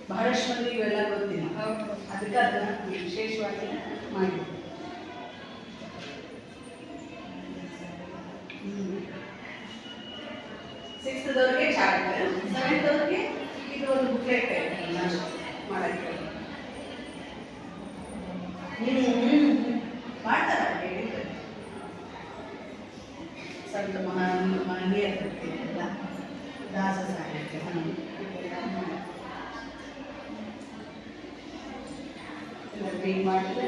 ಬಹಳಷ್ಟು ಮಂದಿ ಇವೆಲ್ಲ ಗೊತ್ತಿಲ್ಲ, ಅದಕ್ಕೆ ಅದನ್ನು ವಿಶೇಷವಾಗಿ ಮಾಡಿದ್ವಿ. ಸಿಕ್ಸ್ತ್ದವ್ರಿಗೆ ಚಾರ್ಟ್, ಸೆವೆಂತ್ದವ್ರಿಗೆ ಇದು ಒಂದು ಬುಕ್ಲೆಟ್ ಮಾಡೋಕ್ಕೆ ಮಾಡ್ತಾರೆ. ಸಂತ ಮಹನೀಯರ ಎಲ್ಲ ದಾಸ ಸಾಹಿತ್ಯ ಎಲ್ಲ ಮಾಡಿದ್ರೆ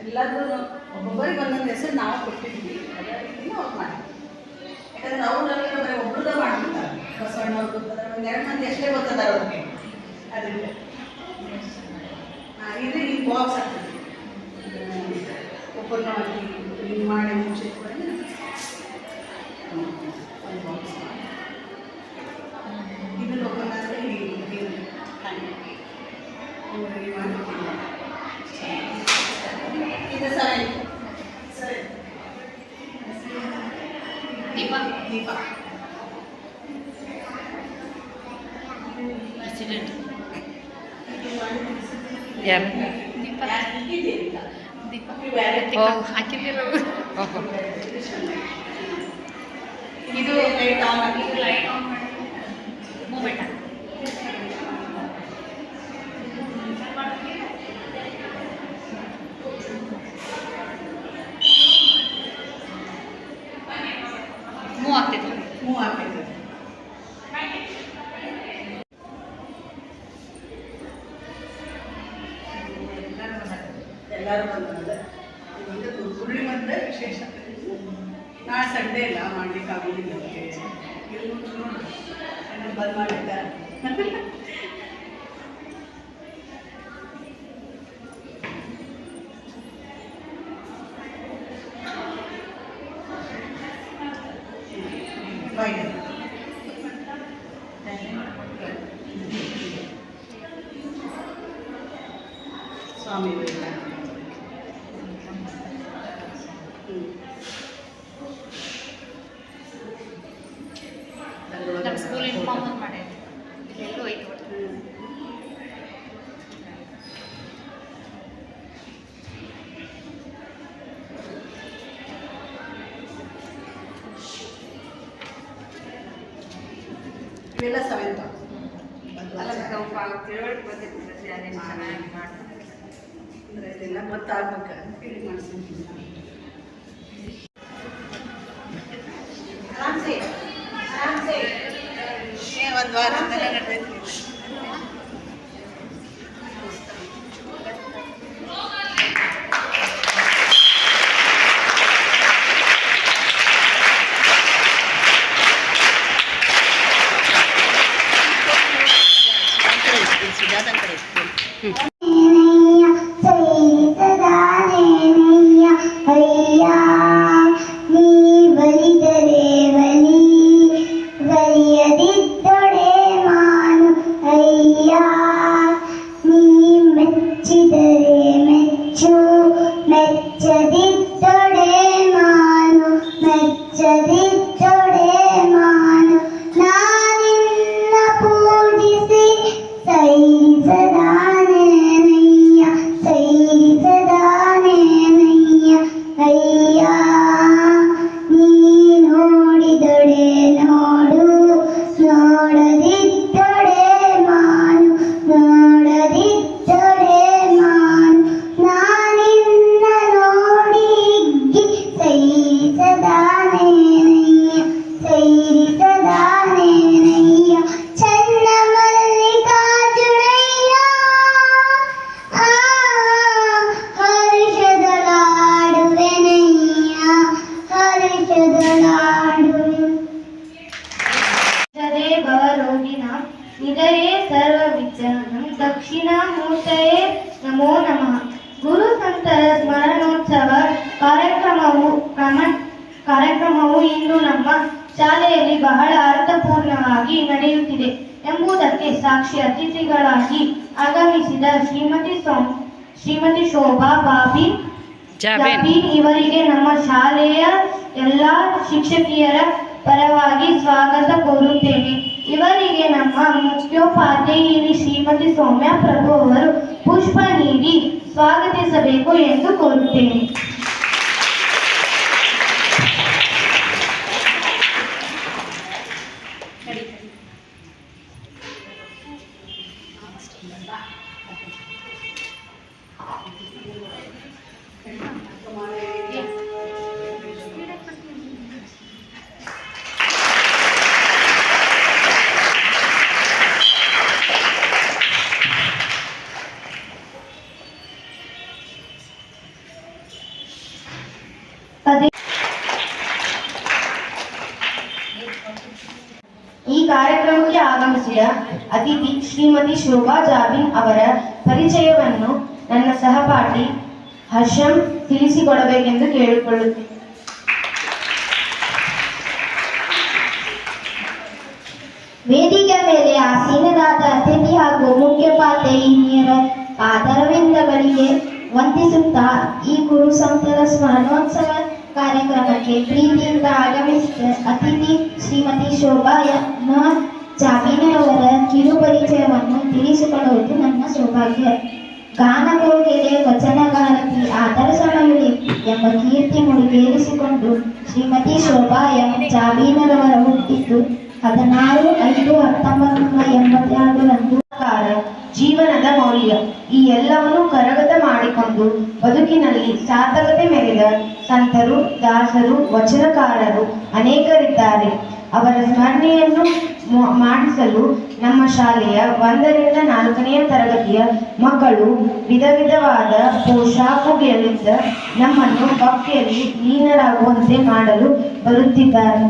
ಎಲ್ಲರೂ ಒಬ್ಬೊಬ್ಬರಿಗೆ ಒಂದೊಂದು ಹೆಸರು ನಾವು ಕೊಟ್ಟಿದ್ವಿ, ಅದೇ ರೀತಿನೂ ಅವ್ರು ಮಾಡಿ. ಯಾಕಂದ್ರೆ ಅವರಲ್ಲಿ ಬರೀ ಒಬ್ಬರದ ಮಾಡ್ಬಿಡ್ತಾರೆ. ಬಸವಣ್ಣವ್ರು ಗೊತ್ತದ, ಒಂದೆರಡು ಮಂದಿ ಅಷ್ಟೇ ಗೊತ್ತದ ಅವ್ರಿಗೆ. ಅದರಿಂದ ಇದು ಈ ಬಾಕ್ಸ್ ಆಗ್ತದೆ, ಒಬ್ಬರನ್ನ ಹಿಂಗೆ ಮಾಡಿ ಮುಚ್ಚಿಟ್ಕೊಂಡು ಒಂದು ಬಾಕ್ಸ್ ಮಾಡಿ ಇದನ್ನು ಒಬ್ಬರನ್ನಾದರೆ ಹೀಗೆ ಇದು ಸರಿ ಸರಿ ದೀಪ ದೀಪ ಪ್ರೆಸಿಡೆಂಟ್ ದೀಪ ಹಾಕಿದ್ದೀರ. ಇದು ಲೈಟ್ ಆನ್ ಆಗಿ ಲೈಟ್ ಆನ್ ಮಾಡಿ ಮೂಮೆಂಟ್ ಮೂವ್ ಆಗ್ತೈತೆ. ಎಲ್ಲರೂ ಬಂದ್ರೆ ಇದು ಹುರುಳಿ ಮತ್ತು ವಿಶೇಷ. ನಾಳೆ ಸಂಡೇ ಇಲ್ಲ, ಮಾಡ್ಲಿಕ್ಕೆ ಆಗೋದಿಲ್ಲ. ಬಂದ್ ಮಾಡಿದ್ದಾರೆ. ಸ್ವಾಮಿ ನಮ್ಮ ಸ್ಕೂಲ್ ಇನ್ಫಾರ್ಮ್ ಮಾಡಿ ಎಲ್ಲೂ ಐತೆ. ಇವೆಲ್ಲ ಸೆವೆಂತ್ ಅಂದರೆ ಇದೆಲ್ಲ ಗೊತ್ತಾಗ್ಬೇಕು ಅಂತೇಳಿ ಮಾಡಿಸ್ತೀನಿ. ಒಂದು ವಾರ ನಡೆದೈತಿ. ಬಲಿಯದಿದ್ದೊಡೆ ಮಾನು ಅಯ್ಯ. ಸರ್ವವಿದ್ಯಾನಂ ದಕ್ಷಿಣಾಮೂರ್ತಯೇ ನಮೋ ನಮಃ. ಗುರು ಸಂತರ ಸ್ಮರಣೋತ್ಸವ ಕಾರ್ಯಕ್ರಮವು ಇಂದು ನಮ್ಮ ಶಾಲೆಯಲ್ಲಿ ಬಹಳ ಅರ್ಥಪೂರ್ಣವಾಗಿ ನಡೆಯುತ್ತಿದೆ ಎಂಬುದಕ್ಕೆ ಸಾಕ್ಷಿ ಅತಿಥಿಗಳಾಗಿ ಆಗಮಿಸಿದ ಶ್ರೀಮತಿ ಶೋಭಾ ಜಾಬೀನ್ ಇವರಿಗೆ ನಮ್ಮ ಶಾಲೆಯ ಎಲ್ಲ ಶಿಕ್ಷಕಿಯರ ಪರವಾಗಿ ಸ್ವಾಗತ ಕೋರುತ್ತೇನೆ. ಇವರಿಗೆ ನಮ್ಮ ಮುಖ್ಯೋಪಾಧ್ಯಾಯಿನಿ ಶ್ರೀಮತಿ ಸೌಮ್ಯ ಪ್ರಭು ಅವರು ಪುಷ್ಪ ನೀಡಿ ಸ್ವಾಗತಿಸಬೇಕು ಎಂದು ಕೋರುತ್ತೇನೆ. ಈ ಕಾರ್ಯಕ್ರಮಕ್ಕೆ ಆಗಮಿಸಿದ ಅತಿಥಿ ಶ್ರೀಮತಿ ಶೋಭಾ ಜಾಬೀನ್ ಅವರ ಪರಿಚಯವನ್ನು ನನ್ನ ಸಹಪಾಠಿ ಹರ್ಷಂ ತಿಳಿಸಿಕೊಡಬೇಕೆಂದು ಕೇಳಿಕೊಳ್ಳುತ್ತೇನೆ. ವೇದಿಕೆ ಮೇಲೆ ಆಸೀನರಾದ ಅತಿಥಿ ಹಾಗೂ ಮುಖ್ಯೋಪಾಧ್ಯಾಯಿನಿಯರ ಪಾದರವಿಂದಗಳಿಗೆ ವಂದಿಸುತ್ತಾ ಈ ಗುರು ಸಂತರ ಸ್ಮರಣೋತ್ಸವ ಕಾರ್ಯಕ್ರಮಕ್ಕೆ ಪ್ರೀತಿಯಿಂದ ಆಗಮಿಸಿದ ಅತಿಥಿ ಶ್ರೀಮತಿ ಶೋಭಾ ಜಾಬೀನರವರ ಕಿರು ಪರಿಚಯವನ್ನು ತಿಳಿಸಿಕೊಳ್ಳುವುದು ನನ್ನ ಸೌಭಾಗ್ಯ. ಗಾನಕೋಗಿಲೆ ವಚನಗಾರತಿ ಆದರ್ಶ ಮಹಿಳೆ ಎಂಬ ಕೀರ್ತಿ ಮುಡಿಗೇರಿಸಿಕೊಂಡು ಶ್ರೀಮತಿ ಶೋಭಾ ಜಾಬೀನರವರ ಹುಟ್ಟಿದ್ದು 16/5/1982 ಜೀವನದ ಮೌಲ್ಯ ಈ ಎಲ್ಲವನ್ನು ಕರಗತ ಮಾಡಿಕೊಂಡು ಬದುಕಿನಲ್ಲಿ ಸಾರ್ಥಕತೆ ಮೆರೆದ ಸಂತರು, ದಾಸರು, ವಚನಕಾರರು ಅನೇಕರಿದ್ದಾರೆ. ಅವರ ಸ್ಮರಣೆಯನ್ನು ಮಾಡಿಸಲು ನಮ್ಮ ಶಾಲೆಯ 1ರಿಂದ 4ನೇ ತರಗತಿಯ ಮಕ್ಕಳು ವಿಧ ವಿಧವಾದ ಪೋಷಾಕುಗಳಿಂದ ನಮ್ಮನ್ನು ಭಕ್ತಿಯಲ್ಲಿ ಲೀನರಾಗುವಂತೆ ಮಾಡಲು ಬರುತ್ತಿದ್ದಾರೆ.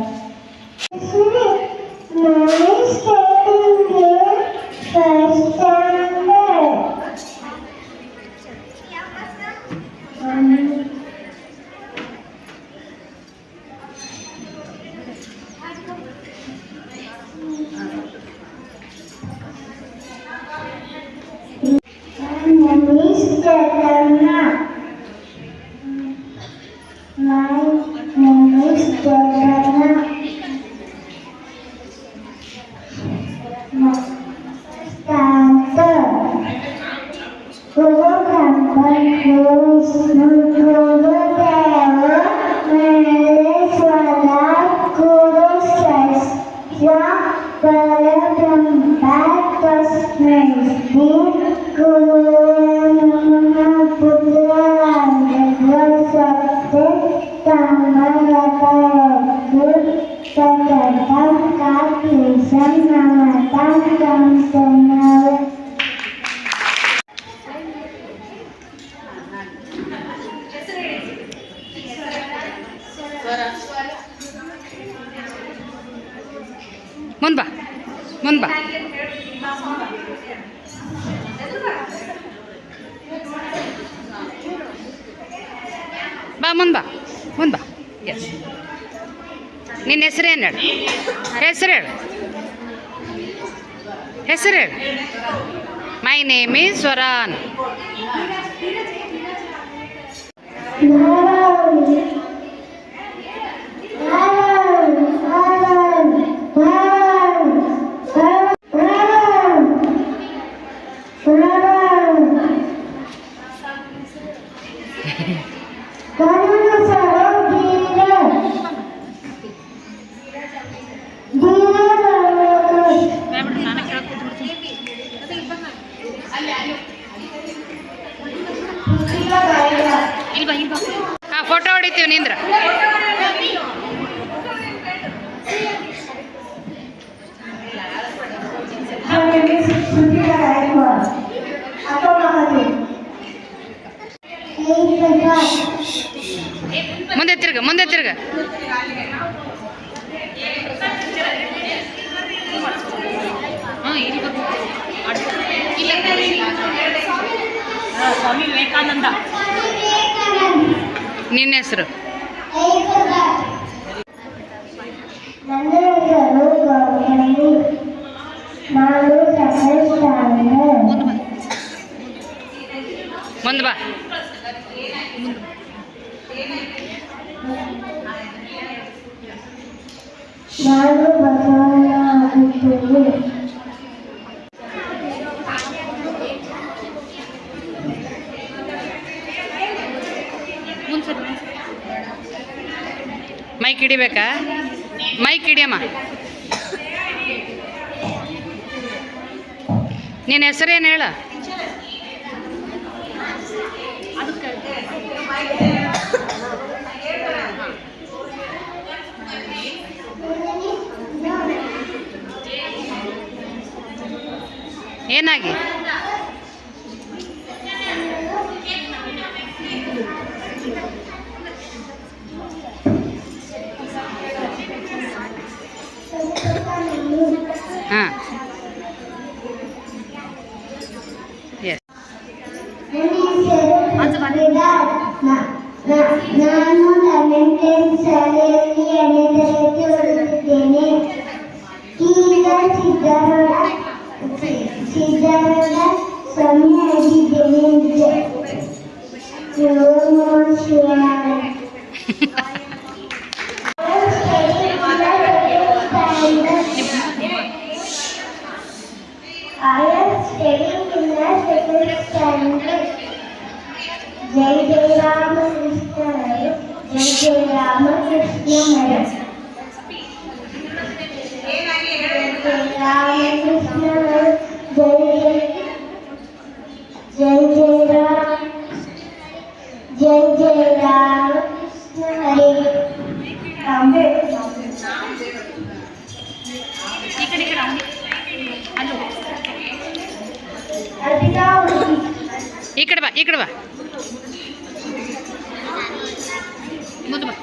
ಮುಂದೆ ಬಾ ಮುಂದೆ ಬಾ ಎಸ್ ನಿನ್ನ ಹೆಸರೇನು ಹೇಳು ಹೆಸರು ಹೇಳು ಮೈ ನೇಮ್ ಈಸ್ ಸ್ವರಾನ್. ಹಾಂ ಫೋಟೋ ಹೊಡಿತೀವಿ ನಿಂದ್ರ. ಮುಂದೆ ತಿರ್ಗ ಹಾಂ ಇಲ್ಲಿ ಸ್ವಾಮಿ ವಿವೇಕಾನಂದ. ನಿನ್ನ ಹೆಸರು? ನನ್ನ ಹೆಸರು ಗೌರವಿ. ನಾನು ಸೆಕೆಂಡ್ ಸ್ಟ್ಯಾಂಡರ್ಡ್. ಮುಂದೆ ಬಾ. ನಾನು ಬಸವಣ್ಣ ಆಗುತ್ತೇನೆ. ಮೈಕ್ ಹಿಡಿಬೇಕಾ? ಮೈಕ್ ಹಿಡಿಯಮ್ಮ. ನಿನ್ನ ಹೆಸರೇನು ಹೇಳ? ಏನಾಗಿ? ಹಾಂ, ಎಸ್. ನಾನು 11th ಶಾಲೆಯಲ್ಲಿ 8ನೇ ತರಗತಿ ಓದುತ್ತಿದ್ದೇನೆ. ಈಗ ಸಿದ್ಧಾರೂಢ ಸ್ವಾಮಿ ಆಗಿದ್ದೇನೆ. I am studying in the second standard. Jai Jai Rama Krishna Hare, Jai Jai Rama Krishna Hare, Jai Rama Krishna Hare, Jai Jai Rama, Jai Jai Rama Krishna Hare. ಈ ಕಡೆ ಬಾ, ಈ ಕಡೆ ಬಾ. ಮುಂದೆ ಬಾ.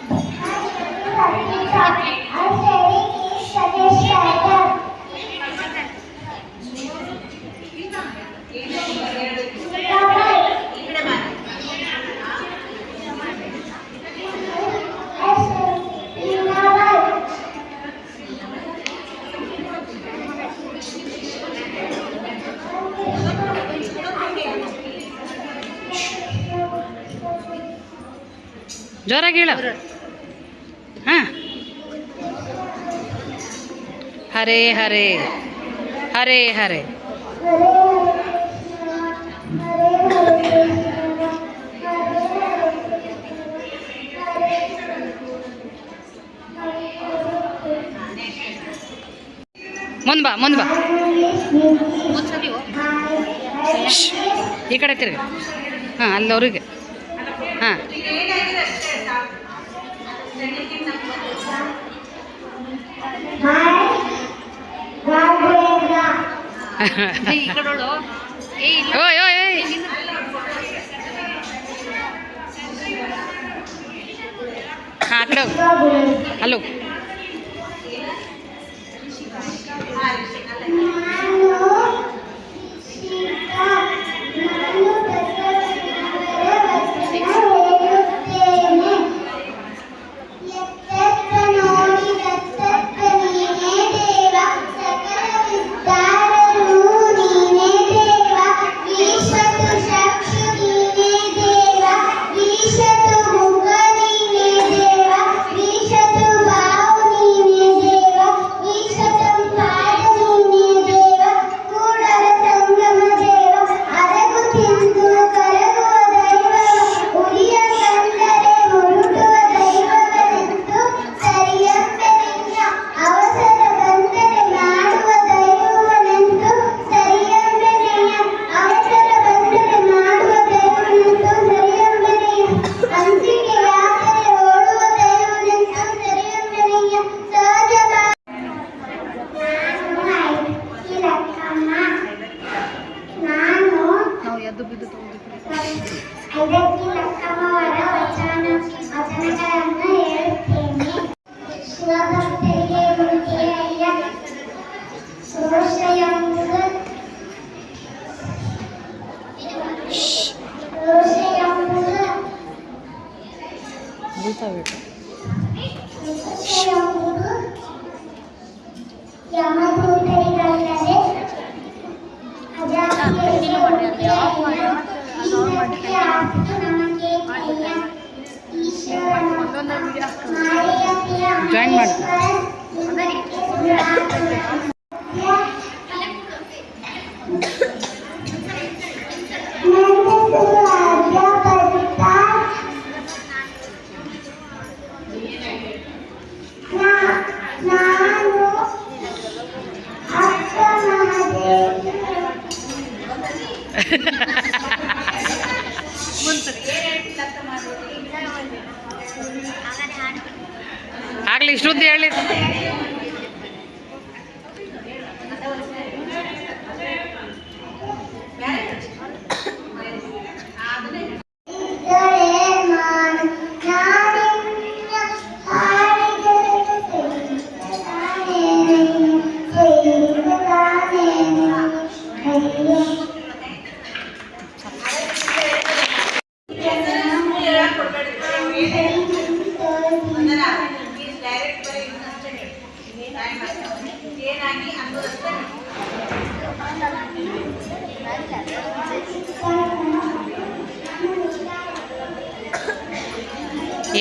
ಜೋರಾಗಿ ಹೇಳು. ಹಾಂ. ಹರೇ ಹರೇ ಹರೇ ಹರೇ. ಮುಂದೆ ಬಾ, ಮುಂದೆ ಬಾ. ಈ ಕಡೆ ತಿರ್ಗಿ. ಹಾಂ, ಅಲ್ಲವ್ರಿಗೆ. ಹಾಂ. ಓಯ್ ಓಯ್ ಓಯ್. ಹಾಂ, ಆ ಕಡೆ ಹೋಗು. ಹಲೋ. ಇದಕ್ಕೆ ಲಕ್ಕಮ್ಮವರ ವಚನಗಳನ್ನು ಹೇಳುತ್ತೇನೆ. ಶಿವಭಕ್ತರಿಗೆ ಮುಡಿಯಯ್ಯ ರೋಷ ಎಂಬುದು ಜಾಯಿನ್ ಮಾಡಿ. ಆಗ್ಲಿ ಇಷ್ಟೊಂದು ಹೇಳಿ.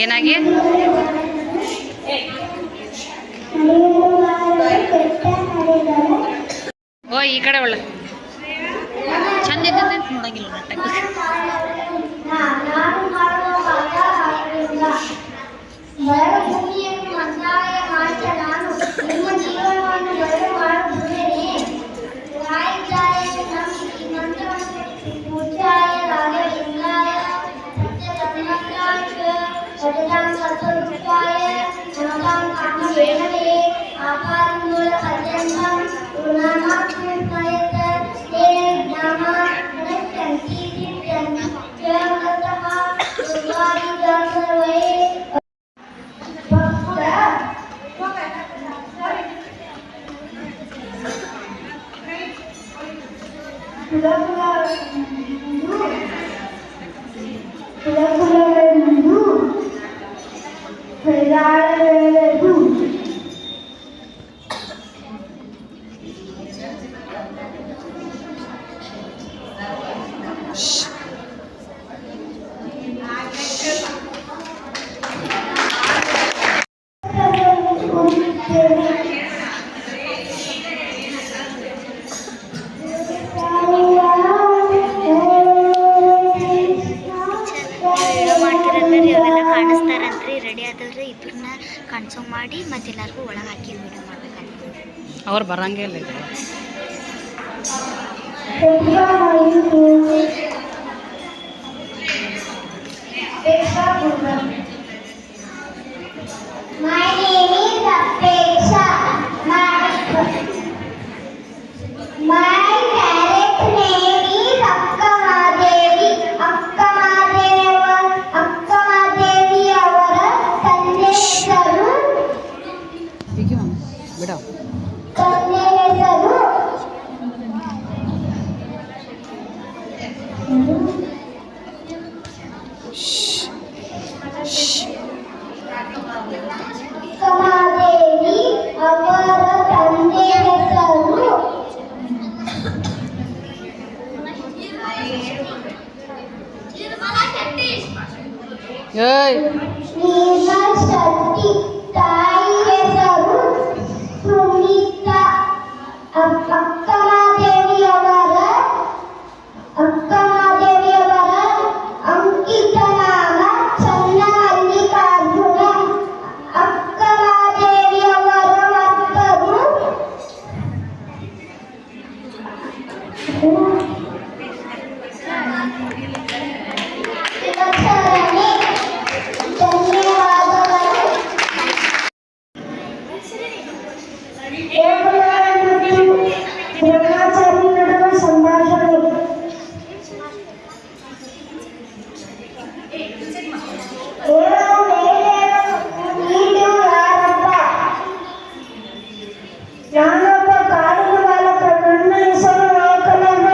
ಏನಾಗಿ ಓ ಈ ಕಡೆ ಒಳ್ಳೆ ಚಂದ ಇದ್ದಂತೆ ನೋಡಂಗಿಲ್ಲ ನಟ್ಟಕ್ಕೆ. ಭೂಮಿಯನ್ನು ಮಂತ್ರಾಲಯ ಮಾಡಿದ ನಾನು ನಿಮ್ಮ ಜೀವನವನ್ನು ಬರಲು ಮಾಡುತ್ತೇನೆ. ರಾಯಿಕಾಯ ಈ ಮಂತ್ರವನ್ನು ಪೂಜ್ಯಾಯ ರಾಘವೇಂದ್ರಾಯ ಸತ್ಯಧರ್ಮಸ್ಥಾಯ ಸತತಾಂ ಸತ್ವರೂಪಾಯ ನಮತಾಂ ಕಾಮಧೇನವೇ ಆಪಾರಂಗೂಲ ಪರ್ಯಂತಂ ಪೂರ್ಣಮಾತ್ಮಯತ ತೇ ಜ್ಞಾನಾನಶ್ಯಂತಿ ದಿವ್ಯಂತಿ ತ್ವಮತಃ ದುರ್ವಾದಿಜಾಂ ಸರ್ವೇ ರೆಡಿ ಆದವ್ರೆ ಇಬ್ಬರನ್ನ ಕನ್ಸೋ ಮಾಡಿ ಮತ್ತೆ ಎಲ್ಲರಿಗೂ ಒಳಗೆ ಹಾಕಿ ವಿಡಿಯೋ ಮಾಡ್ಬೇಕಂತ ಅವ್ರು ಬರಂಗೇ ಇಲ್ಲ ಇದು. My name is Apeksha. My parents' name is Akkamadevi. Akkamadevi ಅವರ ತಂದೆ ಹೆಸರು ಬಿಡ ತಂದೆ ಹೆಸರು ಅಕ್ಕಮಾದೇವಿ ಅವರ ತಂದೆ ಹೆಸರು ಏಯ್ ನಿರ್ಮಲ್ ಶೆಟ್ಟಿ. ತಾಯಿ ಹೆಸರು ಸುನೀತಾ. ಅಕ್ಕಮಾದೇವಿಯವರ ಅಂಕಿತ ನಾಮ ಚನ್ನಮಲ್ಲಿಕಾರ್ಜುನ. ಅಕ್ಕಮಾದೇವಿಯವರ ಮಕ್ಕಳು ಶಿವಚರಣೆ. ಧನ್ಯವಾದಗಳು. ಬ್ರಹ್ಮಚಾರಿ ನಡುವ ಸಂಭಾಷಣೆ. ನೀನು ಯಾರಪ್ಪ? ನಾನೊಬ್ಬ ಕಾಡಿನ ಬಾಲಕ. ನನ್ನ ಹೆಸರು ನಾಯಕನಲ್ಲ.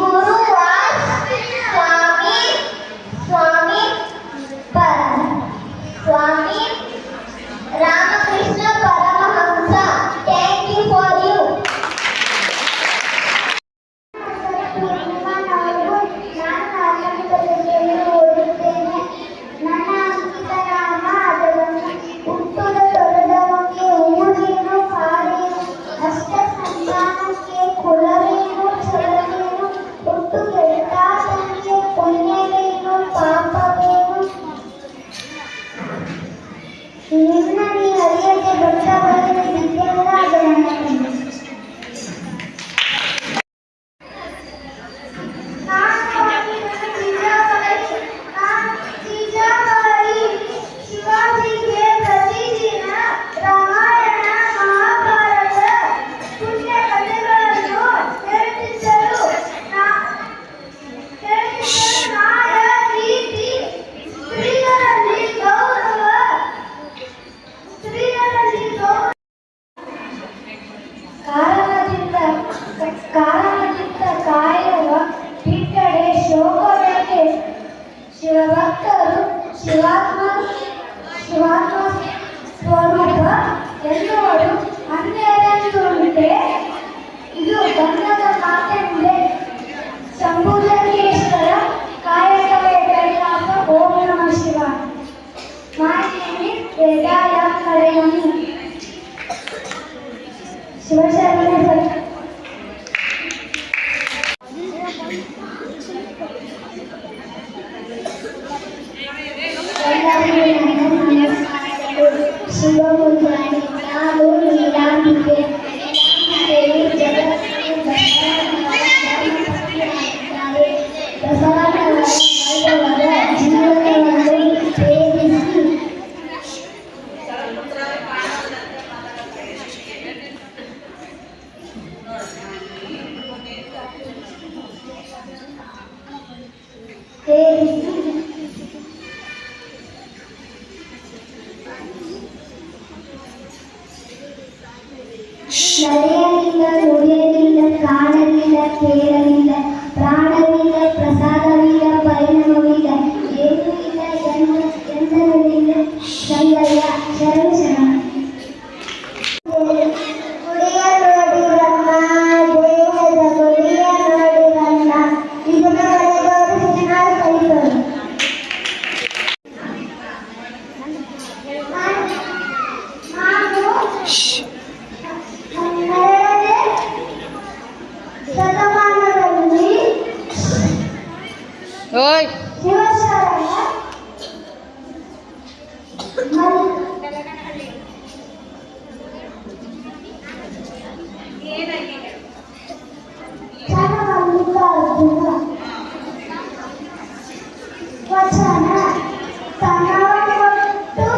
Guru was Swami Ramakrishna Paramahamsa. Thank you for you. ನನ್ನ ಅಂಕಿತ ನಾಮ ಅದರನ್ನು ಹುಟ್ಟುದ ತೊರೆದವನಿಗೆ ಊರೇನು ಕಾರೇನು ಅಷ್ಟ ಸಂತಾನಕ್ಕೆ ಕುಲವೇನು ಚಲವೇನು ಹುಟ್ಟು ಕೆಟ್ಟಾತನಿಗೆ ಪುಣ್ಯವೇನು ಪಾಪವೇನು ನಿನ್ನ ನೀ ಅರಿಯದೆ ದೊಡ್ಡವರಿಗೆ ವಿದ್ಯೆಲ್ಲ ಅದು ನನ್ನ ತಂದೆ. ಶಿವಾಜಿಗೆ ಪ್ರತಿದಿನ ರಾಮಾಯಣ ಮಹಾಭಾರತ ಪುಣ್ಯ ಕಥೆಗಳನ್ನು ಹೇಳ್ತಿದ್ದರು. ನ್ಯಾಯ ರೀತಿ ಸ್ತ್ರೀಯರಲ್ಲಿ ಗೌರವ ಕಾರಣದಿಂದ ಕಾಯುವ ಬಿಟ್ಟಡೆ ಶೋಕಗಳಿಗೆ ಶಿವಭಕ್ತರು ಶಿವಾತ್ಮ ಸ್ವರೂಪ ಎನ್ನುವರು ಅನ್ನೇನೆಂದುಂಟೆ. ಇದು ಗಂಧದ ಮಾತೆಂದೆ ಶಂಭುಲಿಂಗೇಶ್ವರ ಕಾಯಕವೇ ಕೈಲಾಸ. ಓಂ ನಮಃ ಶಿವಾಯ. ಮಾಯೇನಿ ವೇದಾಯ ಕರೆಯನಿ ಶಿವಶರಣ ಶಿವಮುದ್ರಾಣಿ ನಾನು ನೀಲಾಂಬಿಕೆ ಜಗತ್ತಿಗೆ ಬಸವನವರ ಜೀವನವನ್ನು ಪ್ರೇರಿಸಿ ನಡೆಯಲಿಲ್ಲ, ನುಡಿಯಲಿಲ್ಲ, ಕಾಣಲಿಲ್ಲ, ಕೇಳಲಿಲ್ಲ, ಪ್ರಾಣವಿಲ್ಲ, ಪ್ರಸಾದವಿಲ್ಲ, ಪರಿಣಾಮವಿಲ್ಲ, ಏನೂ ಇಲ್ಲ, ಎಂದರಲಿಲ್ಲ. ಸಂಗಯ್ಯ ಶರಣ ಶರಣ. ಗುಡಿಯ ನೋಡಿರಮ್ಮ, ದೇಹದ ಗುಡಿಯ ನೋಡಿರಮ್ಮ, ಇದನ್ನ ಬರೆದವರು ಶಿವನಾಥ ಕಲಿತರು. ಶತಮಾನದಲ್ಲಿ ಓಯ್ ಶಿವಶರಣ ಚನ್ನಮಲ್ಲಿಕಾರ್ಜುನ ವಚನ ತನ್ನವಗೊಟ್ಟು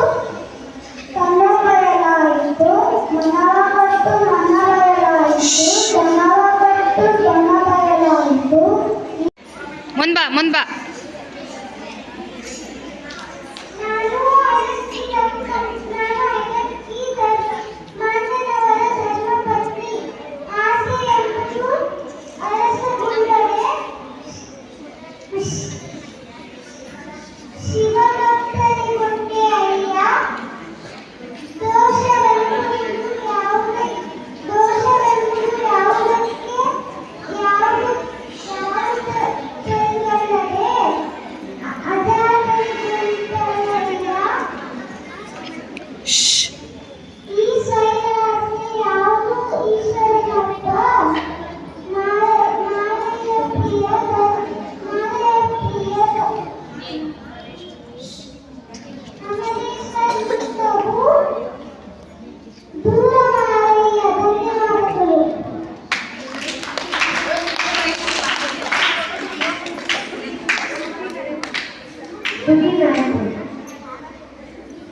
ತನ್ನಬಯಲಾಯಿತು, ಮನವಗೊಟ್ಟು ಮನಬಯಲಾಯಿತು, ಜನವಗೊಟ್ಟು ಜನಬಯಲಾಯಿತು. ಮುಂದ್ ಬಾ ನಾನು ಮಾನವರ ಧರ್ಮಪತ್ನಿ. ಆಸೆ ಎಂಬುದು ಅರಸಗುಂಡರೆ ಶಿವಭಕ್ತರಿಗೊಂದೇ ಅಯ್ಯ. ದೋಷವೆಂಬುದು ಯಾವುದಕ್ಕೆ ಯಾವುದು ತಿಳಿಯಲ್ಲದೆ ಅಜಾತರಿಗೊಂದಲ್ಲ. ಈಶ್ವರನಾಜ್ಞೆ ಯಾವುದು ಈಶ್ವರನಪ್ಪ. ಮಾಯೆಯ ಪ್ರಿಯ ನಮಗೆ ಸಂತವು ದೂರ ಮಾಯೆಯ ಧನ್ಯವಾದಗಳು.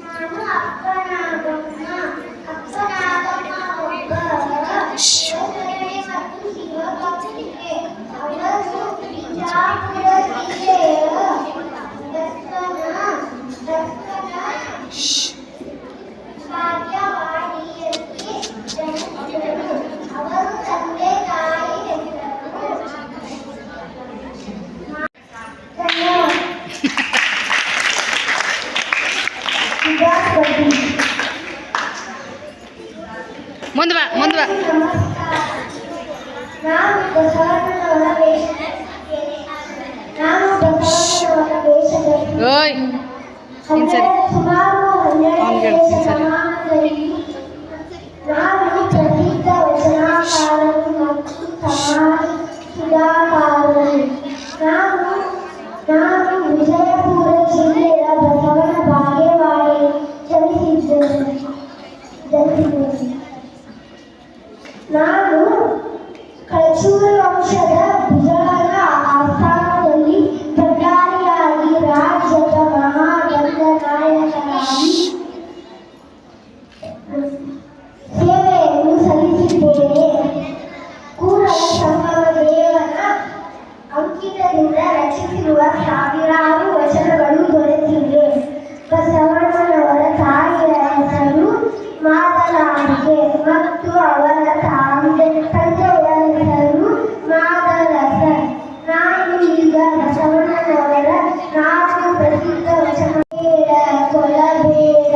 ನಾನು ಅಪ್ಪನಾಗಮ್ಮ ಒಬ್ಬ ಯೋಧನೆ ಮತ್ತು ಶಿವಭಕ್ತಿಗೆ. ಅವರು ಬಿಜಾಪುರ ಜಿಲ್ಲೆಯ ಭಾಗ್ಯವಾಡಿಯಲ್ಲಿ ಜನಿಸಿದರು. ಅವರು ತಂದೆ ತಾಯಿ ಹೆಸರು ಬಸವಣ್ಣನವರ ವೇಷ ಧರಿಸಿದ್ದೇನೆ. ಓಯ್ ಸುಮಾರು 12ನೇ ಶತಮಾನದಲ್ಲಿ ನಾನು ಪ್ರಸಿದ್ಧ ವಚನಕಾರರು ಮತ್ತು ಸಮಾಜ ಸುಧಾಕಾರರು. ನಾನು ವಿಜಯಪುರ ಜಿಲ್ಲೆಯ ಬಸವನ ಬಾಗೇವಾಡಿ ಜನಿಸಿದ್ದೇನೆ. ನಾನು ಕಳಚೂರಿ ವಂಶದ ಭುಜಗಳ ಆಸ್ಥಾನದಲ್ಲಿ ಪ್ರಧಾನಿಯಾಗಿ ರಾಜ್ಯದ ಮಹಾದಂಡನಾಯಕರಾಗಿ ಸೇವೆಯನ್ನು ಸಲ್ಲಿಸಿದ್ದೇನೆ. ಕೂಡಲ ಸಂಗಮ ದೇವನ ಅಂಕಿತದಿಂದ ರಚಿಸಿರುವ ಸಾವಿರಾರು ವಚನಗಳು ದೊರೆತಿವೆ. ಬಸವಣ್ಣನವರ ತಾಯಿಯ ಹೆಸರು ಮಾದಲಾಂಬೆ ಮತ್ತು ಅವರ ತಂದೆಯ ಹೆಸರು ಮಾದರಸ. ನಾನು ಈಗ ಬಸವಣ್ಣನವರ 4 ಪ್ರಸಿದ್ಧ ವಚನ: ಬೇಡ ಕೊಲಬೇಡ,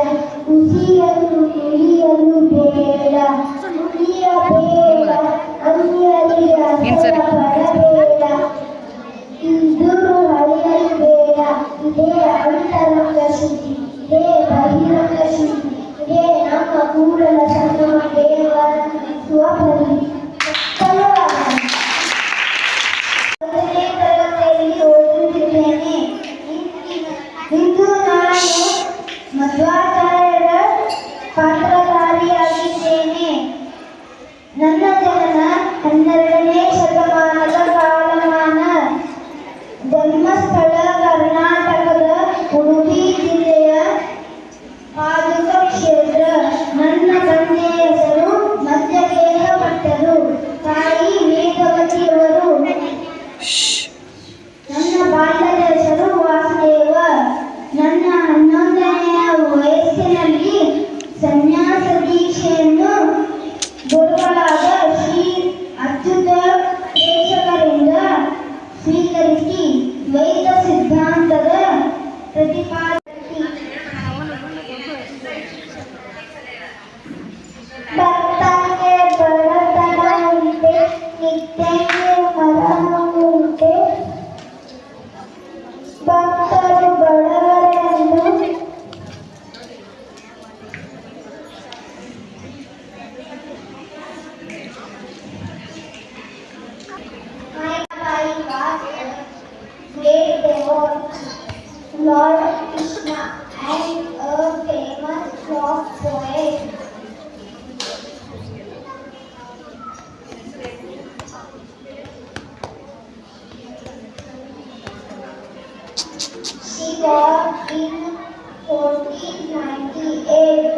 ಉಸಿಯನ್ನು ತುಳಿಯಲು ಬೇಡ, ಉಳಿಯಬೇಡ, ಅನ್ಯರಿಗೆ ಪಡಬೇಡ, ಇದ್ದರು ಅಳಿಯಲು ಬೇಡ. ಇದೇ ಅಂತರಂಗ ಶುದ್ಧಿ, ಇದೇ ಬಹಿರಂಗ ಶುದ್ಧಿ, ಇದೇ ನಮ್ಮ ಕೂಡಲ ಸಂಗಮ ದೇವರ ಸ್ವಪರಿ. ಮೊದಲನೇ ತರಗತಿಯಲ್ಲಿ ಓದುತ್ತಿದ್ದೇನೆ. ಇಂದು ನಾನು ಮಧ್ವಾಚಾರ್ಯರ ಪಾತ್ರಧಾರಿಯಾಗಿದ್ದೇನೆ. ನನ್ನ ಜನನ 12ನೇ ಶತಮಾನದ ಕಾಲಮಾನ. ಜನ್ಮಸ್ಥಳ ಕರ್ನಾಟಕದ ಉಡುಪಿ ಜಿಲ್ಲೆಯ ಪಾದುಕ ಕ್ಷೇತ್ರ. ನನ್ನ ತಂದೆಯ ಹೆಸರು ಮಧ್ಯದೇಹ ಭಟ್ಟರು, ತಾಯಿ ವೇದವತಿಯವರು. ನನ್ನ ಬಾಲ್ಯದ ಹೆಸರು ವಾಸುದೇವ. ನನ್ನ 11ನೆಯ ವಯಸ್ಸಿನಲ್ಲಿ ಸನ್ಯಾಸ ದೀಕ್ಷೆಯನ್ನು ಗುರುಗಳಾದ ಶ್ರೀ ಅಚ್ಯುತ ಪ್ರೇಕ್ಷಕರಿಂದ ಸ್ವೀಕರಿಸಿ ದ್ವೈತ ಸಿದ್ಧಾಂತದ ಪ್ರತಿಪಾದನೆ ಭಕ್ತಂಗೆ ಬಡತನ ಉಂಟೆ, ನಿತ್ಯಂಗೆ ಮರಣ ಉಂಟೆ, ಭಕ್ತರು ಬಡವರೆಂದು great devotee, Lord Krishna, and a famous folk poet. She was in 1498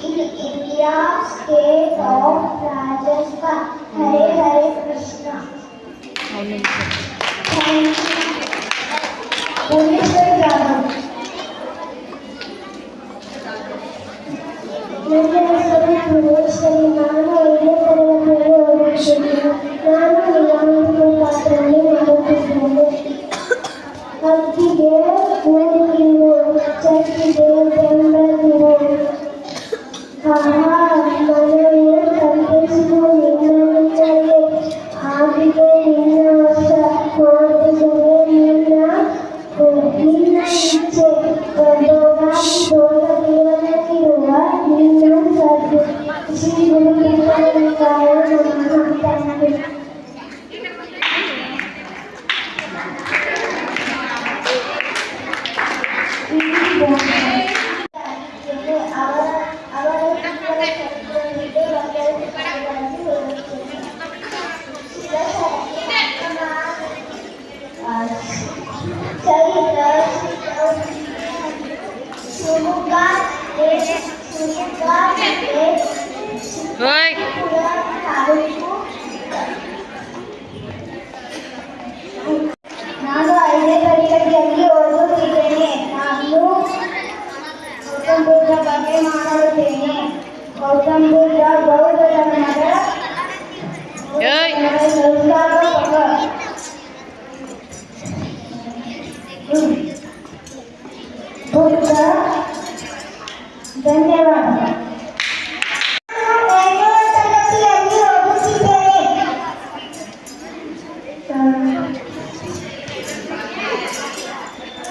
in India state of Rajasthan. Hare Hare Krishna. Thank you. Bhuvaneswar Yadav. ನನ್ನ ಹೆಸರು ಭುವನೇಶ್ವರಿ. ನಾನು 5ನೇ ತರಗತಿಯಲ್ಲಿ ಓದುತ್ತಿದ್ದೇನೆ. ನಾನು ನಿಯಮಿತ ಪಾತ್ರದಲ್ಲಿ ಮಾಡುತ್ತಿದ್ದೇನೆ. ಹಕ್ಕಿಗೆ ಓದಿಗಿರು, ಚಕ್ಕಿಗೆ ಬೆಂಬಲಿರು, ಮನವಿಯ ಸಂತೈಸಿದು ನಿನ್ನಲ್ಲಿಯೇ, ಆದಿಗೆ ನಿನ್ನ ವಶ, ಮಾತಿಗೆ ನಿನ್ನ ಇಚ್ಛೆ, ದೊಡ್ಡದಾಗಿ ದೊಡ್ಡದಿರಲಿರುವ ನಿನ್ನ ಸದ್ದು. ಶ್ರೀ ಗುರು ಕೃಷ್ಣನಿಗಾಯ ನಮಃ. Thank you. ಅವರ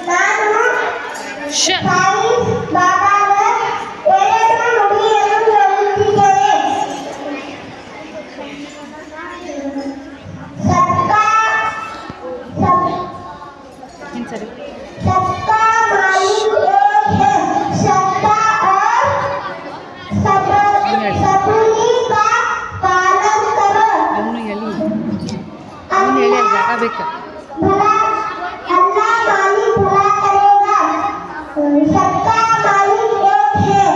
ನಾನು ಶ ಸಾಯಿ ಬಾಬಾಗ ಎರಡು ನುಡಿಯನ್ನು ಹೇಳುತ್ತಿದ್ದೇನೆ. ಇನ್ನು ಸರಿ सबका मालिक एक है, सबका और सबनी का पालन करो। ಅವನು ಹೇಳಿ ಅಲ್ಲಿ ಜಾಗ ಬೇಕಾ भला अल्लाह मालिक भला करेगा। सबका मालिक एक है।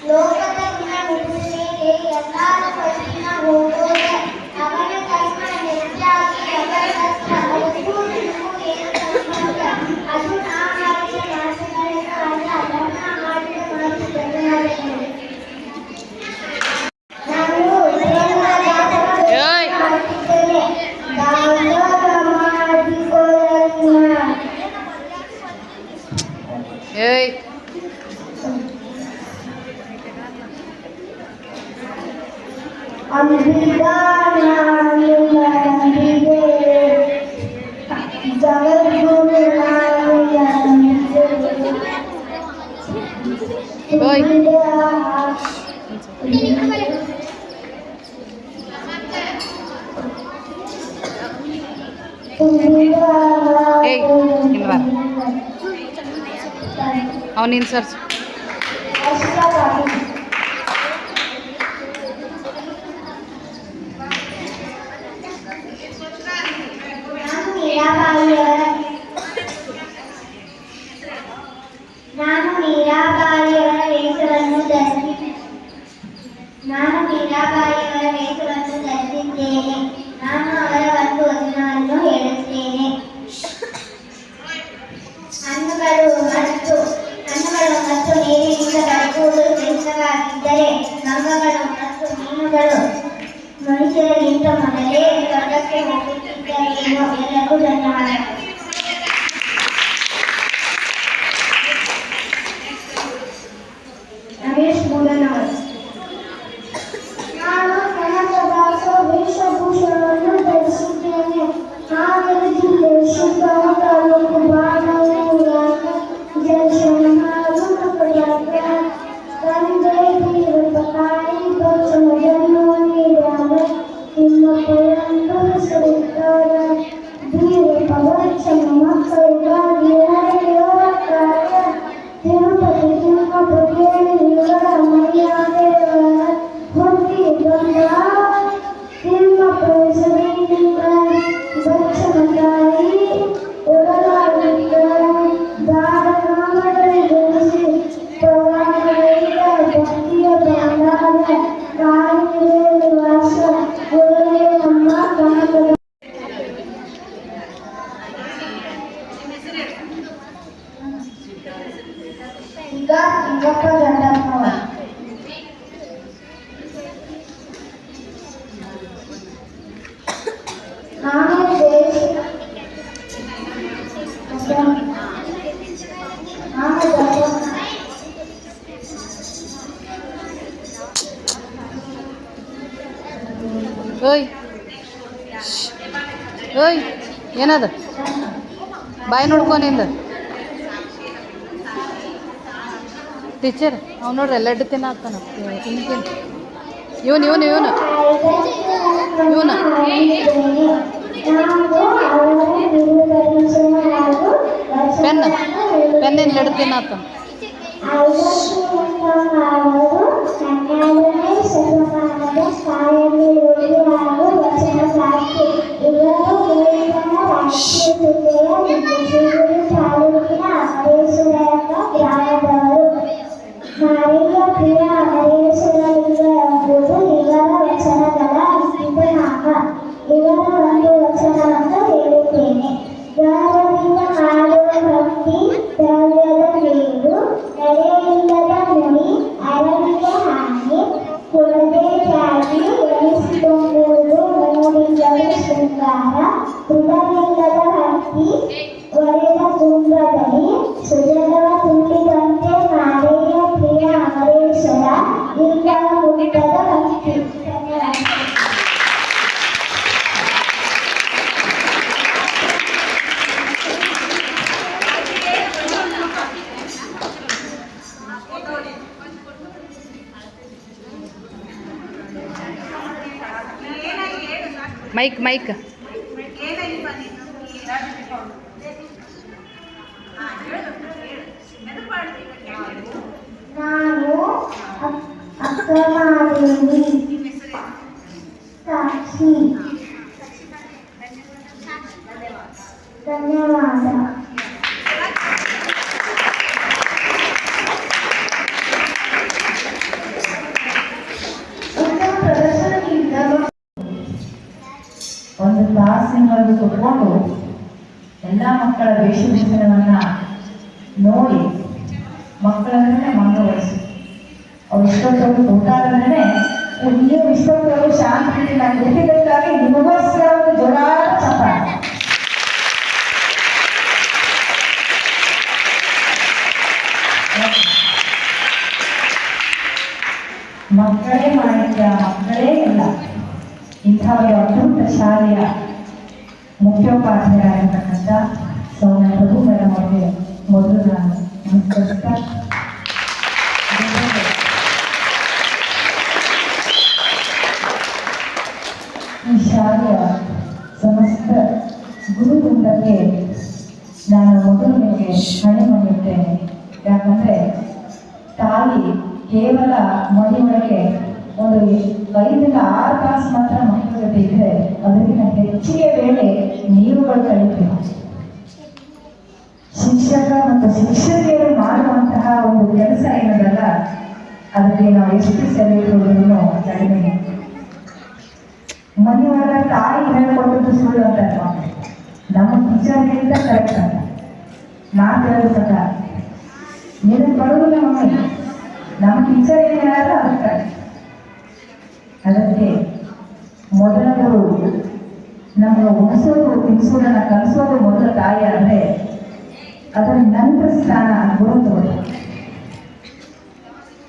ಲೋಕದ ಗುಣ ಮುಗಿಸಲಿಕ್ಕೆ ಎಲ್ಲರೂ ಕಠಿಣ ಹೋಗೋದೆ. ಅವನ ಕರ್ಮ ಹೆಚ್ಚಾಗಿ ಅದಕ್ಕೂ ಏನು ಸಂಬಂಧ? ಅದು ನಾ ಮಾಡಿದ ಮಾತುಗಳಿಂದ ಅಲ್ಲ, ಅದನ್ನ ಮಾಡಿದ ಮಾತು ಬದಲಾವಣೆ. ನಾನು ಏಯ್ ಮಾಡುತ್ತಿದ್ದೇನೆ, ದಾಸೋಹ ಮಾಡಿಕೊಳ್ಳೋಣ. ಏಯ್ ಓಯ್ ಏಯ್ ಇಲ್ಲಿ ಬಾ ಅವನು ಇನ್ಸರ್ಸು ನಾನು ಮೀರಾಬಾಯಿಯವರ ವೇಷವನ್ನು ಧರಿಸಿದ್ದೇನೆ. ನಾನು ಅವರ ಒಂದು ವಚನವನ್ನು ಹೇಳುತ್ತೇನೆ. ಹಣ್ಣುಗಳು ಮತ್ತು ನೀರಿನಿಂದ ಬದುಕುವುದು ಶ್ರೇಷ್ಠವಾಗಿದ್ದರೆ ಮಂಗಗಳು ಮತ್ತು ಮೀನುಗಳು ಮನುಷ್ಯರಿಗಿಂತ ಮೊದಲೇ ಸ್ವರ್ಗಕ್ಕೆ ಹೋಗುತ್ತಿದ್ದರೇನೋ. ಎಲ್ಲರಿಗೂ ಧನ್ಯವಾದಗಳು. ರಮೇಶ್ ಮೂಡನವರು. ನಾನು ಕನಕದಾಸ ವೇಷಭೂಷಣವನ್ನು ಧರಿಸಿದ್ದೇನೆ. ಹಾವೇರಿ ಜಿಲ್ಲೆ ಶಿವಮೊಗ್ಗ ತಾಲೂಕು ಬಾಣೂರು ಜಲಶಂಕರು ತಂದೆ ತಾಯಿ ಬಚ್ಚನ್ನು ನೀಡಿದಾಗ ಇನ್ನೊಬ್ಬರನ್ನು ಹೆಸರಿದ್ದಾರೆ. ದೀಪ ಬಚ್ಚನ್ನು ಮಕ್ಕಳಿಗಾಗಿ ತಿರುಪತಿ ತಿಮ್ಮಪ್ಪಗೆ ಮರ್ಯಾದೆಗಳ ಹೊಂದಿ ಬಂದ ತಿಮ್ಮಪ್ಪ ಹೆಸರಿನಿಂದ ಬಚ್ಚನ ತಾಯಿ ಒಡಲಾಗಿದ್ದ ದಾರನಾಮದಲ್ಲಿ ಗಳಿಸಿ ಪ್ರವಾಹಗಳಿಂದ ಭಕ್ತಿಯ ಬಾಂಧವ್ಯ ಕಾಯಿಲೆ ನಿವಾಸ ಒಳ್ಳೆಯ ನಮ್ಮ ಕನಕದ ಈಗ ಲಿಂಗಪ್ಪ ಜಂಡಪ್ಪನವರು. ನಾನು ಓಯ್ ಓಯ್ ಏನದ ಬಾಯ್ ನೋಡ್ಕೊನಿಂದ ಟೀಚರ್ ಅವ್ನು ನೋಡ್ರಿ ಎಲ್ಲ ತಿನ್ನ ಆಗ್ತಾನ ಇವನು ಪೆನ್ನಿನ ಲಡ್ಡು ತಿನ್ನಾಗ್ತಾನ. ನಾಯಿಯ ಪ್ರಿಯ ಹರೇಶ್ವರಲಿಂಗ ಎಂಬುದು ಇವರ ವಚನಗಳ ಇತಿಹಾಸ. ಇವರ ಒಂದು ವಚನವನ್ನು ಹೇಳುತ್ತೇನೆ. ಕತ್ತಿ ಒಡೆದ ಕುಂಭದಲ್ಲಿ ಸುಜಲವ ತುಂಬಿದಂತೆ ಮಾಲೆಯ ಪ್ರಿಯ ಅಮರೇಶ್ವರ ಇಲ್ಲ ಮುಟ್ಟದ ಭಕ್ತಿ. ಮೈಕ್ ಮೈಕ್ ನಾನು ಅಕ್ಕಮಾದೇವಿ ಸಾಕ್ಷಿ. ಧನ್ಯವಾದ. ಒಂದು ತಾಸಿನವರೆಗೂ ಕುತ್ಕೊಂಡು ಎಲ್ಲ ಮಕ್ಕಳ ವೇಷಭೂಷಣವನ್ನು ನೋಡಿ ಮಕ್ಕಳನ್ನೇ ಮಂಗವಹಿಸಿ ಅವ್ರು ಇಷ್ಟೊತ್ತವರೆಗೂ ಊಟ ಆದ್ರೆ ನೀವು ಇಷ್ಟೊತ್ತವರೆಗೂ ಶಾಂತಿ ನಾನು ಗೊತ್ತಿದ್ದಕ್ಕಾಗಿ ನಿಮಗೋಸ್ಕರ ಒಂದು ಜೋರಾದ ಚಪ್ಪಾಳೆ. ಮಕ್ಕಳೇ ಮಾಡಿದ್ದ ಮಕ್ಕಳೇ ಇಲ್ಲ. ಇಂಥ ಒಂದು ಅದ್ಭುತ ಶಾಲೆಯ ಮುಖ್ಯೋಪಾಧ್ಯಾಯರಾಗಿರ್ತಕ್ಕಂಥ ಸೌಮ್ಯ ಪ್ರಭು ಮೇಡಮ್ ಅವರಿಗೆ ಮೊದಲು ನಾನು ನಮಸ್ಕರಿಸ್ತಾ ಈ ಶಾಲೆಯ ಸಮಸ್ತ ಗುರುವೃಂದಕ್ಕೆ ನಾನು ಮೊದಲು ನಿಮಗೆ ಹಣೆ ಮಾಡಿದ್ದೇನೆ. ಯಾಕಂದರೆ ತಾಯಿ ಕೇವಲ ಮನೆಯೊಳಗೆ ಒಂದು 5 ರಿಂದ 6 ತಾಸು ಮಾತ್ರ ಮಕ್ಕಳ ಜೊತೆ ಇದ್ದರೆ ಅದಕ್ಕಿಂತ ಹೆಚ್ಚಿಗೆ ವೇಳೆ ನೀವುಗಳು ಕಲಿತೀವಿ. ಶಿಕ್ಷಕ ಮತ್ತು ಶಿಕ್ಷಕಿಯರು ಮಾಡುವಂತಹ ಒಂದು ಕೆಲಸ ಏನದಲ್ಲ ಅದಕ್ಕೆ ನಾವು ಎಷ್ಟು ಸೆಲೆಕ್ಟೋದ್ರೂ ಕಡಿಮೆ. ಮನೆಯೊಳಗ ತಾಯಿ ಹೇಳ್ಕೊಟ್ಟದ್ದು ಸುಳ್ಳು ಅಂತ ನಮ್ಮ ಟೀಚರ್ಗಿಂತ ಕರೆಕ್ಟ್ ಅಂತ ನಾ ತಿಳಿದ ಪ್ರಕಾರ ನಿನಗೆ ಬರೋದು ನಮ್ಮ ಟೀಚರ್ ಏನು ಹೇಳೋದು ಅದು ಕರೆಕ್ಟ್. ಅದಕ್ಕೆ ಮೊದಲ ಗುರು ನಮಗೆ ಉಣಿಸೋದು ತಿನ್ನಿಸೋದನ್ನ ಕಲಿಸೋದು ಮೊದಲ ತಾಯಿ ಆದರೆ ಅದರ ನಂತರ ಸ್ಥಾನ ಗುರು ತೋರು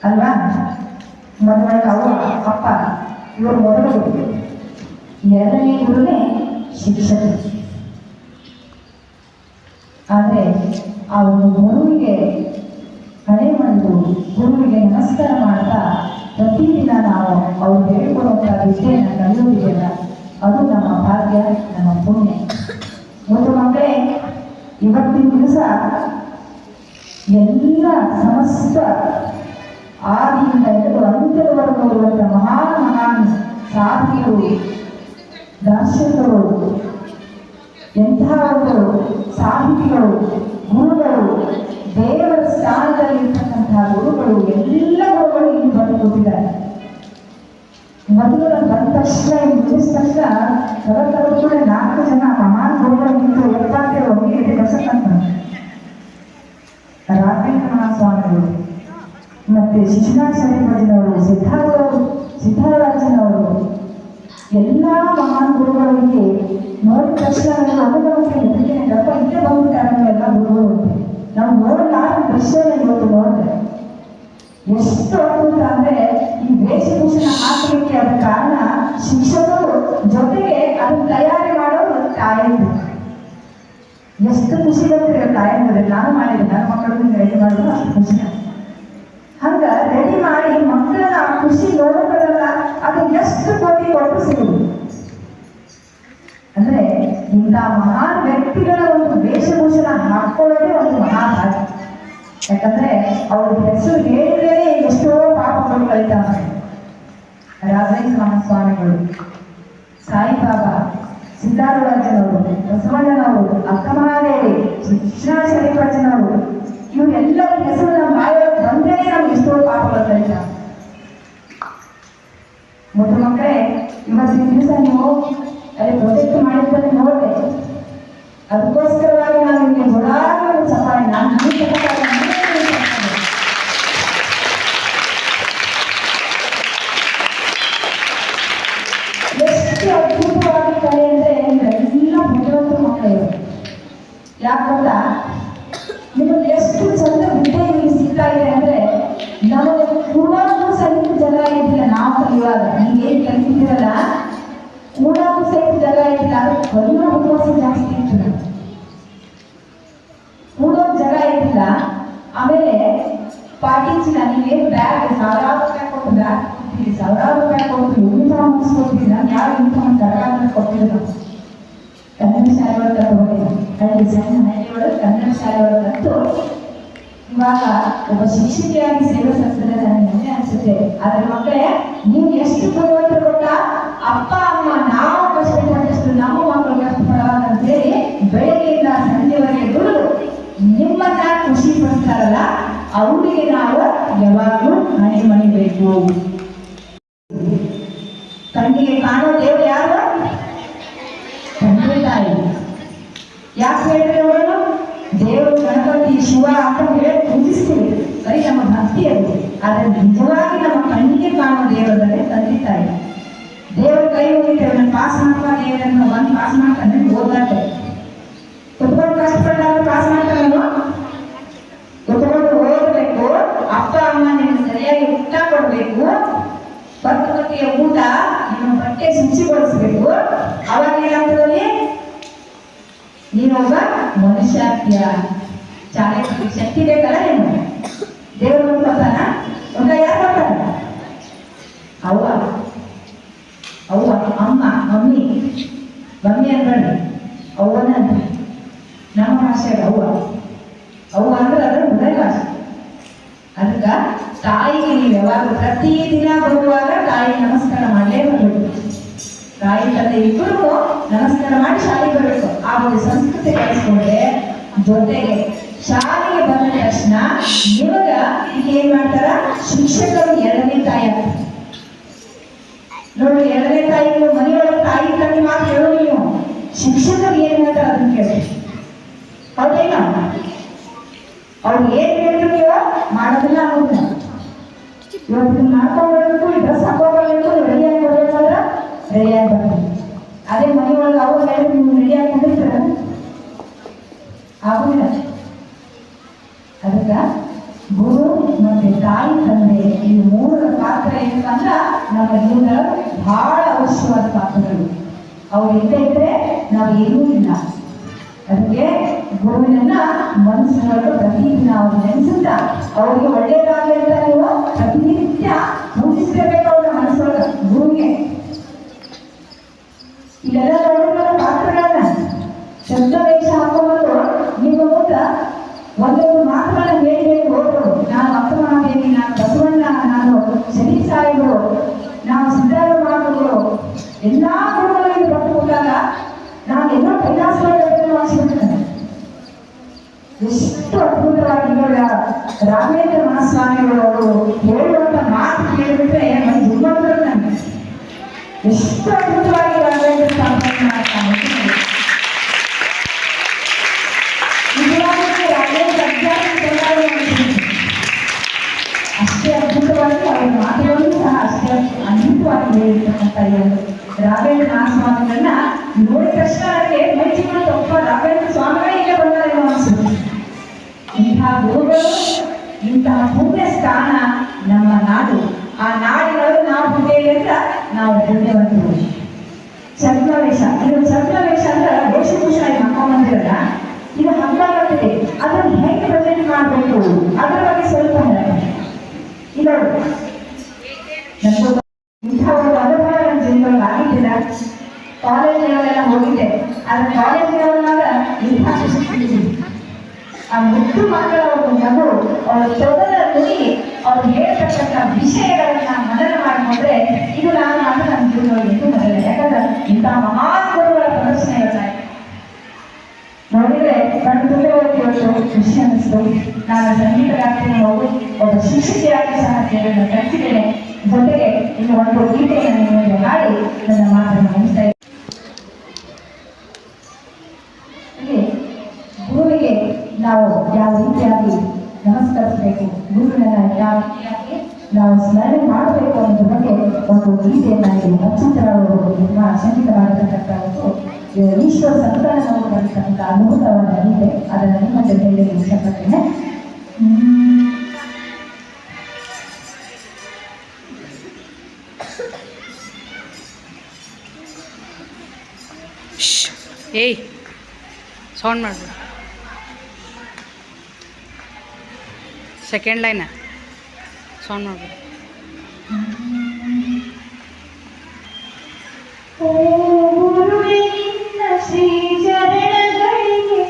ಅಲ್ವಾ. ಮೊದಲ ಅವ್ವ ಅಪ್ಪ ಇವರು ಮೊದಲ ಗುರು, ಎರಡನೇ ಗುರುನೇ ಶಿಕ್ಷಕರು. ಆದರೆ ಆ ಒಂದು ಗುರುವಿಗೆ ಹಣೆ ಮಾಡಿದು ಗುರುವಿಗೆ ನಮಸ್ಕಾರ ಮಾಡ್ತಾ ಪ್ರತಿದಿನ ನಾವು ಅವ್ರು ಹೇಳಿಕೊಡುವಂಥ ವಿಷಯನ ಕಲಿಯೋದಿದೆಯಲ್ಲ ಅದು ನಮ್ಮ ಭಾಗ್ಯ, ನಮ್ಮ ಪುಣ್ಯ. ಒಂದು ಮಕ್ಕಳೇ, ಇವತ್ತಿನ ದಿವಸ ಎಲ್ಲ ಸಮಸ್ತ ಆದಿಯಿಂದ ಹಿಡಿದು ಅಂತ್ಯದವರೆಗೂ ಇರುವಂಥ ಮಹಾನ್ ಸಾಧಕರು, ದಾರ್ಶನಿಕರು, ಎಂಥ ಒಂದು ಸಾಹಿತಿಗಳು, ಗುರುಗಳು, ದೇವರ ಸ್ಥಾನದಲ್ಲಿ ಇರ್ತಕ್ಕಂತಹ ಗುರುಗಳು, ಎಲ್ಲ ಗುರುಗಳು ಇಲ್ಲಿ ಬಂದು ಕೂತಿದ್ದಾರೆ. ಮೊದಲು ಬಂದ ತಕ್ಷಣ ಮುಗಿದ ತಕ್ಷಣ ಕೂಡ 4 ಜನ ಮಹಾನ್ ಗುರುಗಳು ನಿಂತು 77 ಒಟ್ಟಿಗೆ ಬಸಕ್ಕಂತ ರಾಘವೇಂದ್ರ ಸ್ವಾಮಿಗಳು ಮತ್ತೆ ಶಿಶುನಾಥಾಚಾರ್ಯವರು, ಸಿದ್ಧರಾಜನವರು, ಎಲ್ಲ ಮಹಾನ್ ಗುರುಗಳಿಗೆ ನೋಡಿದ ತಕ್ಷಣ ಅನುಭವಕ್ಕೆ ಎದುರಿಗೆಪ್ಪ ಇಲ್ಲೇ ಬಂದ್ಬಿಟ್ಟಾರೆ ಎಲ್ಲ ಗುರುಗಳು. ನಾವು ನೋಡಲಾರ ದೃಶ್ಯನ ಇವತ್ತು ನೋಡಿದ್ರೆ ಎಷ್ಟು ಅದ್ಭುತ ಅಂದ್ರೆ ಈ ವೇಷಭೂಷಣ ಹಾಕಲಿಕ್ಕೆ ಅದ ಕಾರಣ ಶಿಕ್ಷಕರು ಜೊತೆಗೆ ಅದನ್ನ ತಯಾರಿ ಮಾಡೋರು ತಾಯಂದ್ರು. ಎಷ್ಟು ಖುಷಿ ಬರ್ತಿರೋ ತಾಯಂದ್ರೆ ನಾನು ಮಾಡಿದ್ದೆ, ನನ್ನ ಮಕ್ಕಳನ್ನ ರೆಡಿ ಮಾಡೋದು ಅಷ್ಟು ಖುಷಿ. ಹಂಗ ರೆಡಿ ಮಾಡಿ ಮಕ್ಕಳನ್ನ ಖುಷಿ ನೋಡೋದಲ್ಲ, ಅದು ಎಷ್ಟು ಕೋಟಿ ಕೊಟ್ಟು ಸಿಗುದು. ಅಂದ್ರೆ ಇಂಥ ಮಹಾನ್ ವ್ಯಕ್ತಿಗಳ ಒಂದು ವೇಷಭೂಷಣ ಹಾಕೊಳ್ಳೋದೇ ಒಂದು ಮಹಾಭಾಗ್ಯ. ಯಾಕಂದ್ರೆ ಅವ್ರ ಹೆಸರು ಹೇಳಿದ್ರೆ ಎಷ್ಟೋ ಪಾಪಗಳು ಕಲಿತಾವೆ. ರಾಘವೇಂದ್ರ ಸ್ವಾಮಿಗಳು, ಸಾಯಿಬಾಬಾ, ಸಿದ್ಧಾರೂಢರಾಜನವರು, ಬಸವಣ್ಣನವರು, ಅಕ್ಕಮಹಾದೇವಿ, ಶಿಕ್ಷಣಾಚಾರ್ಯರಾಜನವರು, ಇವರೆಲ್ಲರ ಹೆಸರು ನಮ್ಮ ಬಾಯಲ್ಲಿ ಬಂದ್ರೆ ನಮ್ಗೆ ಎಷ್ಟೋ ಪಾಪಗಳು ಕಲಿತಾವೆ. ಮೊದಲು ಮಕ್ಕಳೇ, ಇವತ್ತಿನ ದಿವಸ ನೀವು ಅಲ್ಲಿ ಪ್ರೊಜೆಕ್ಟ್ ಮಾಡಿದ್ದನ್ನು ನೋಡಿದೆ. ಅದಕ್ಕೋಸ್ಕರವಾಗಿ ನಾನು ನಿಮಗೆ ಜೋರಾಗಿ ಸಫಾಯಿ ನಾನು ಎಷ್ಟು ಅದ್ಭುತವಾಗಿ ಕಲೆ ಅಂದರೆ ಎಲ್ಲ ಭಗವಂತ ಮಕ್ಕಳು ಯಾಕಂದ್ರೆ ನಿಮಗೆ ಎಷ್ಟು ಚಂದ ವಿದ್ಯೆ ನಿಮಗೆ ಸಿಗ್ತಾ ಇದೆ ಅಂದ್ರೆ ನಮಗೆ ಕೂಡಕ್ಕೂ ಸಹಿತ ಜಾಗ ಇದ್ದಿಲ್ಲ. ನಾವು ಕಲಿಯುವಾಗ ನೀವೇನು ಕಲಿತಿದ್ದೀರಲ್ಲ ಕೂಡಕ್ಕೂ ಸಹಿತ ಜಾಗ ಇದ್ದಿಲ್ಲ. ಅದು ಕಲಿಯೋ ಹುಮ್ಮಸ್ಸು ಜಾಸ್ತಿ ಇತ್ತು. ನಮ್ಗೆ ಕೂಡೋಕ್ ಜಾಗ ಇದ್ದಿಲ್ಲ. ಆಮೇಲೆ ಪಾಟಿಂಚಿನ ನೀವೇನು ಬ್ಯಾಗ್ ಸಾವಿರಾರು ರೂಪಾಯಿ ಕೊಟ್ಟು ಬ್ಯಾಗ್ ಕೊಡ್ತೀವಿ, ಸಾವಿರಾರು ರೂಪಾಯಿ ಕೊಟ್ಟು ಯೂನಿಫಾರ್ಮ್ ಮುಗಿಸ್ಕೊಡ್ತೀವಿ. ನಾನು ಯಾವ ಯೂನಿಫಾರ್ಮ್ ತರಕಾರಿ ಕೊಡ್ತೀವಿ ನಾವು ಕನ್ನಡ ಶಾಲೆ ಒಳಗೆ ತಗೊಂಡಿದ್ದೆ. ಹಳ್ಳಿ ಸಣ್ಣ ಹಳ್ಳಿ ಒಳಗೆ ಕನ್ನಡ ಶಾಲೆ ಒಳಗಂತೂ ಇವಾಗ ಒಬ್ಬ ಶಿಕ್ಷಕಿಯಾಗಿ ಸೇವೆ ಸಲ್ಲಿಸಿದ್ರೆ ನನಗೆ ಹೆಮ್ಮೆ ಅನಿಸುತ್ತೆ. ಆದ್ರೆ ಮಕ್ಕಳೇ, ನೀವು ಎಷ್ಟು ಭಗವಂತ ಕೊಟ್ಟ ಅಪ್ಪ ಅಮ್ಮ ನಾವು ಕಷ್ಟಪಟ್ಟಷ್ಟು ನಮ್ಮ ಮಕ್ಕಳು ಕಷ್ಟಪಡವಾಗ ಅಂತೇಳಿ ಬೆಳಗ್ಗೆಯಿಂದ ಸಂಜೆವರೆಗೆ ದುಡಿದು ನಿಮ್ಮನ್ನ ಖುಷಿ ಪಡಿಸ್ತಾರಲ್ಲ ಅವರಿಗೆ ನಾವು ಯಾವಾಗಲೂ ಹಣೆ ಮಣಿಬೇಕು. ಕಣ್ಣಿಗೆ ಕಾಣೋ ದೇವರು ಯಾರು? ತಂದೆ ತಾಯಿ. ಯಾಕೆ ಹೇಳಿದ್ರೆ ಅವರನ್ನು ದೇವರು ಗಣಪತಿ ಶಿವ ಅಂತ ಹೇಳಿ ಪೂಜಿಸ್ತೀವಿ, ಬರೀ ನಮ್ಮ ಭಕ್ತಿ ಅದು. ಆದರೆ ನಿಜವಾಗಿ ನಮ್ಮ ಕಣ್ಣಿಗೆ ಕಾಣೋ ದೇವರೇ ತಂದೆ ತಾಯಿ. ದೇವರ ಕೈ ಹೋಗಿದ್ದೇವೆ, ನಾನು ಪಾಸ್ ಮಾಡ್ತಾ ದೇವರನ್ನು ಒಂದು ಪಾಸ್ ಮಾಡ್ತಾನೆ ಓದಾಡ್ತೇವೆ. ಕುತ್ಕೊಂಡು ಕಷ್ಟಪಟ್ಟಾಗ ಪಾಸ್ ಮಾಡ್ತಾನೋ ಕುತ್ಕೊಂಡು ಓದಬೇಕು. ಅಪ್ಪ ಅಮ್ಮ ನಿಮ್ಗೆ ಸರಿಯಾಗಿ ಊಟ ಕೊಡಬೇಕು, ಪತ್ತು ಬಗೆಯ ಊಟ, ನಿಮ್ಮ ಬಟ್ಟೆ ಶುಚಿಗೊಳಿಸ್ಬೇಕು. ಅವಾಗ ಏನಾಗ್ತದಲ್ಲಿ ನೀನೊಬ್ಬ ಮನುಷ್ಯ ಆಗ್ತೀಯ. ಚಾಲೆ ಶಕ್ತಿ ಬೇಕಲ್ಲ ನೀನು. ದೇವರು ಕೊಡ್ತಾನ ಊಟ ಯಾರು ಕೊಡ್ತಾರ? ಅವ್ವ ಅವ್ವ ಅಮ್ಮ ಮಮ್ಮಿ ಮಮ್ಮಿ ಅನ್ಬೇಡ್ರಿ, ಅವ್ವನ ಅಂತ ನಮ್ಮ ಭಾಷೆಗೆ ಅವ್ವ. ಅವ್ವ ಅಂದ್ರೆ ಅದರ ಹೃದಯ ಭಾಷೆ. ಅದಕ್ಕೆ ತಾಯಿಗೆ ನೀವು ಯಾವಾಗ ಪ್ರತಿದಿನ ಬರುವಾಗ ತಾಯಿ ನಮಸ್ಕಾರ ಮಾಡಲೇ ಬರಬೇಕು. ತಾಯಿ ತಂದೆ ಇಬ್ಬರು ನಮಸ್ಕಾರ ಮಾಡಿ ಶಾಲೆಗೆ ಬರಬೇಕು. ಆ ಒಂದು ಸಂಸ್ಕೃತಿ ಕಲಿಸ್ಕೊಂಡ್ರೆ ಜೊತೆಗೆ ಶಾಲೆಗೆ ಬಂದ ತಕ್ಷಣ ಇವಾಗ ಈಗ ಏನ್ ಮಾಡ್ತಾರ ಶಿಕ್ಷಕರು ಎರಡನೇ ತಾಯಿ ಆಗ್ತಾರೆ ನೋಡಿ. ಎರಡನೇ ತಾಯಿ ಮನೆಯೊಳಗೆ ತಾಯಿ ತಂದೆ ಮಾತು ಹೇಳೋ ನೀವು. ಶಿಕ್ಷಕರು ಏನ್ ಹೇಳ್ತಾರೆ ಅದನ್ನ ಕೇಳಿ. ಹೌದೇನ? ಅವ್ರು ಏನ್ ಹೇಳಿದ್ರು ನೀವು ಮಾಡೋದಿಲ್ಲ ಅನ್ನೋದಿಲ್ಲ. ಇವತ್ತು ಮಾಡ್ಕೊಂಡ್ಬರ್ಬೇಕು, ಡ್ರೆಸ್ ಹಾಕೋಬರ್ಬೇಕು, ರೆಡಿಯಾಗಿ ಬರ್ಬೇಕಂದ್ರೆ ರೆಡಿಯಾಗಿ ಬರ್ಬೇಕು. ಅದೇ ಮನೆಯೊಳಗೆ ಅವ್ರು ಹೇಳಿ ನೀವು ರೆಡಿಯಾಗಿ ಬಂದಿರ್ತಾರ ಆಗುದಿಲ್ಲ. ಅದಕ್ಕೆ ಗುರು ಮತ್ತೆ ತಾಯಿ ತಂದೆ ಈ ಮೂರರ ಪಾತ್ರ ಏನಂದ್ರ ನಮ್ಮ ಜೀವನ ಬಹಳ ಅವಶ್ಯವಾದ ಪಾತ್ರಗಳು. ಅವ್ರು ಇಲ್ಲದೆ ಇದ್ರೆ ನಾವು ಏನೂ ಇಲ್ಲ. ಅದಕ್ಕೆ ಗುರುವಿನನ್ನ ಮನಸ್ಸಿನೊಳಗೆ ಪ್ರತಿದಿನ ಅವ್ರು ನೆನೆಸುತ್ತಾ ಅವ್ರಿಗೆ ಒಳ್ಳೇದಾಗಲಿ ಅಂತ ನೀವು ಪ್ರತಿನಿತ್ಯ ಪೂಜಿಸಬೇಕು ಅವ್ರ ಮನಸ್ಸೊಳಗೆ ಗುರುವಿಗೆ. ಇದೆಲ್ಲ ನೋಡಿದ ಪಾತ್ರಗಳನ್ನ ಶಬ್ದ ವೇಷ ಹಾಕೊಂಡು ನಿಮ್ಮ ಮುಂದೆ ಒಂದೊಂದು ಮಾತುಗಳನ್ನ ಹೇಳಿ ಹೋದ್ರು. ನಾನು ಅಪ್ಪಮಹಾದೇವಿ, ನಾನು ಬಸವಣ್ಣ, ನಾನು ಶರೀಫ್ ಸಾಹೇಬರು, ನಾವು ಸಿದ್ಧಾರ್ಥ ಮಹಾಗುರುಗಳು ಎಲ್ಲಾ ಗುರುಗಳಿಗೆ ಬಂದು ಹೋದಾಗ ನಾನು ಎಲ್ಲೋ ಕೈಲಾಸವನ್ನು ಮಾಡಿಸ್ಬಿಡ್ತೇನೆ. ಎಷ್ಟು ಅದ್ಭುತವಾಗಿ ರಾಘವೇಂದ್ರ ಮಹಾಸ್ವಾಮಿಗಳು ಅವರು ಹೇಳುವಂತ ಮಾತು ಕೇಳಿಬಿಟ್ರೆ ನನ್ನ ಜೀವನದಲ್ಲಿ ನನಗೆ ಎಷ್ಟು ಅದ್ಭುತವಾಗಿ ರಾಘವೇಂದ್ರ ಸ್ವಾಮಿ ಮಾಡ್ತಾನೆ. ಅಷ್ಟೇ ಅದ್ಭುತವಾಗಿ ಅವರ ಮಾತುಗಳನ್ನು ಸಹ ಅಷ್ಟೇ ಅದ್ಭುತವಾಗಿ ಹೇಳಿರ್ತಕ್ಕಂಥ ರಾಘವೇಂದ್ರ ಮಹಾಸ್ವಾಮಿಗಳನ್ನ ನೋಡಿದ ತಕ್ಷಣ ನನಗೆ ಮೈಜಿಗಳು ತಪ್ಪ ರಾಘವೇಂದ್ರ ಸ್ವಾಮಿಗಳೇ ಈಗ ಬಂದಾರೇನೋ ಅನಿಸುತ್ತೆ. ಇಂತಹ ಗುರುಗಳು, ಇಂತಹ ಪುಣ್ಯ ಸ್ಥಾನ ನಮ್ಮ ನಾಡು. ಆ ನಾಡಿನವರು ನಾವು ಪುಣ್ಯ ಅಂತ ನಾವು ಪುಣ್ಯವಂತರು. ಛದ್ಮವೇಷ, ಇದು ಛದ್ಮವೇಷ ಅಂದ್ರೆ ವೇಷಭೂಷಣ ಹಾಕೊಂಡ್ಬಂದಿರಲ್ಲ, ಇದು ಹಬ್ಬ ಬರ್ತಿದೆ. ಅದನ್ನು ಹೇಗೆ ಪ್ರೆಸೆಂಟ್ ಮಾಡಬೇಕು ಅದರ ಬಗ್ಗೆ ಸ್ವಲ್ಪ ಇಲ್ಲ. ಇಂಥ ಒಂದು ಅನುಭವ ನನ್ನ ಜೀವನದಲ್ಲಿ ಆಗಿದ್ದಿಲ್ಲ. ಕಾಲೇಜ್ ಲೆವೆಲ್ಲ ಹೋಗಿದ್ದೆ, ಆದ್ರೆ ಕಾಲೇಜ್ ಲೆವೆಲ್ನಾಗ ಇಂಥ ಆ ಮುದ್ದು ಮಕ್ಕಳ ಒಂದು ಮಗು ಅವರ ತೊದಲ ನುಡಿ ಅವ್ರು ಹೇಳ್ತಕ್ಕಂಥ ವಿಷಯಗಳನ್ನ ಮನನ ಮಾಡಿಕೊಂಡ್ರೆ ಇದು ನಾನು ಅದು ನನ್ನ ಜೀವನದಲ್ಲಿ ಎಂದು ಮೊದಲ. ಯಾಕಂದ್ರೆ ಇಂತಹ ಮಹಾನ್ ಗುರುಗಳ ಪ್ರದರ್ಶನ ಇರ್ತಾರೆ ನೋಡಿದ್ರೆ ಕಣ್ಣು ತುಂಬೆ ಇವತ್ತು ಖುಷಿ ಅನ್ನಿಸ್ತು. ನಾನು ಸಂಗೀತಗಾರ್ತಿನ ಮಗು ಒಬ್ಬ ಶಿಕ್ಷಕಿಯಾಗಿ ಸಹ ಸೇವೆಯನ್ನು ಕಲಿಸಿದ್ದೇನೆ. ಜೊತೆಗೆ ಇನ್ನು ಒಂದು ಗೀತೆಯನ್ನು ನಿಮಗೆ ಹಾಡಿ ನನ್ನ ಮಾತನ್ನು ಮುಗಿಸ್ತಾ ಇದ್ದೇನೆ. ಗುರುವಿಗೆ ನಾವು ಯಾವ ರೀತಿಯಾಗಿ ನಮಸ್ಕರಿಸಬೇಕು, ಗುರುವಿನ ಯಾವ ರೀತಿಯಾಗಿ ನಾವು ಸ್ಮರಣೆ ಮಾಡಬೇಕು ಅನ್ನೋದ್ರ ಬಗ್ಗೆ ಒಂದು ಗೀತೆಯನ್ನು ಇಲ್ಲಿ ನಕ್ಷತ್ರ ಅವರು ನಿಮ್ಮ ಸಂಗೀತ ಮಾಡಿರ್ತಕ್ಕಂಥ ಒಂದು ಈಶ್ವರ ಸಂಕಲನವನ್ನು ಮಾಡಿರ್ತಕ್ಕಂಥ ಅದ್ಭುತವಾದ ಗೀತೆ ಅದನ್ನು ನಿಮ್ಮ ಜೊತೆಯಲ್ಲಿ ಇಷ್ಟಪಡ್ತೇನೆ. ಏಯ್ ಸೌಂಡ್ ಮಾಡ್ಬಿಡು. ಸೆಕೆಂಡ್ ಲೈನ ಸೌಂಡ್ ಮಾಡ್ಬಿಡು. ಶ್ರೀ ಚರಣಗಳಿಗೆ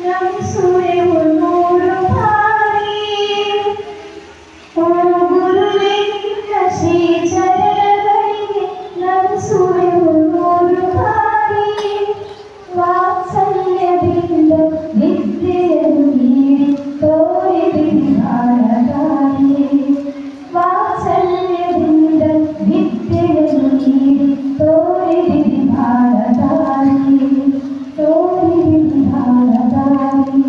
ನಮಿಸುವೆವು ನೂರು ಬಾರಿ. ಓ ಗುರುವೇ ನಿನ್ನ ಶ್ರೀ ಚರಣಗಳಿಗೆ ನಮಿಸುವೆವು ನೂರು ಬಾರಿ. ವಾತ್ಸಲ್ಯದಿಂದ ವಿದ್ಯೆಯನ್ನು ನೀಡಿ ತೋರಿದಿರಿ ಬಾಳದಾರಿ. ವಾತ್ಸಲ್ಯದಿಂದ ವಿದ್ಯೆಯನ್ನು ನೀಡಿ ತೋರಿದಿರಿ ಬಾಳದಾರಿ. ತೋರಿದಿರಿ ಬಾಳದಾರಿ.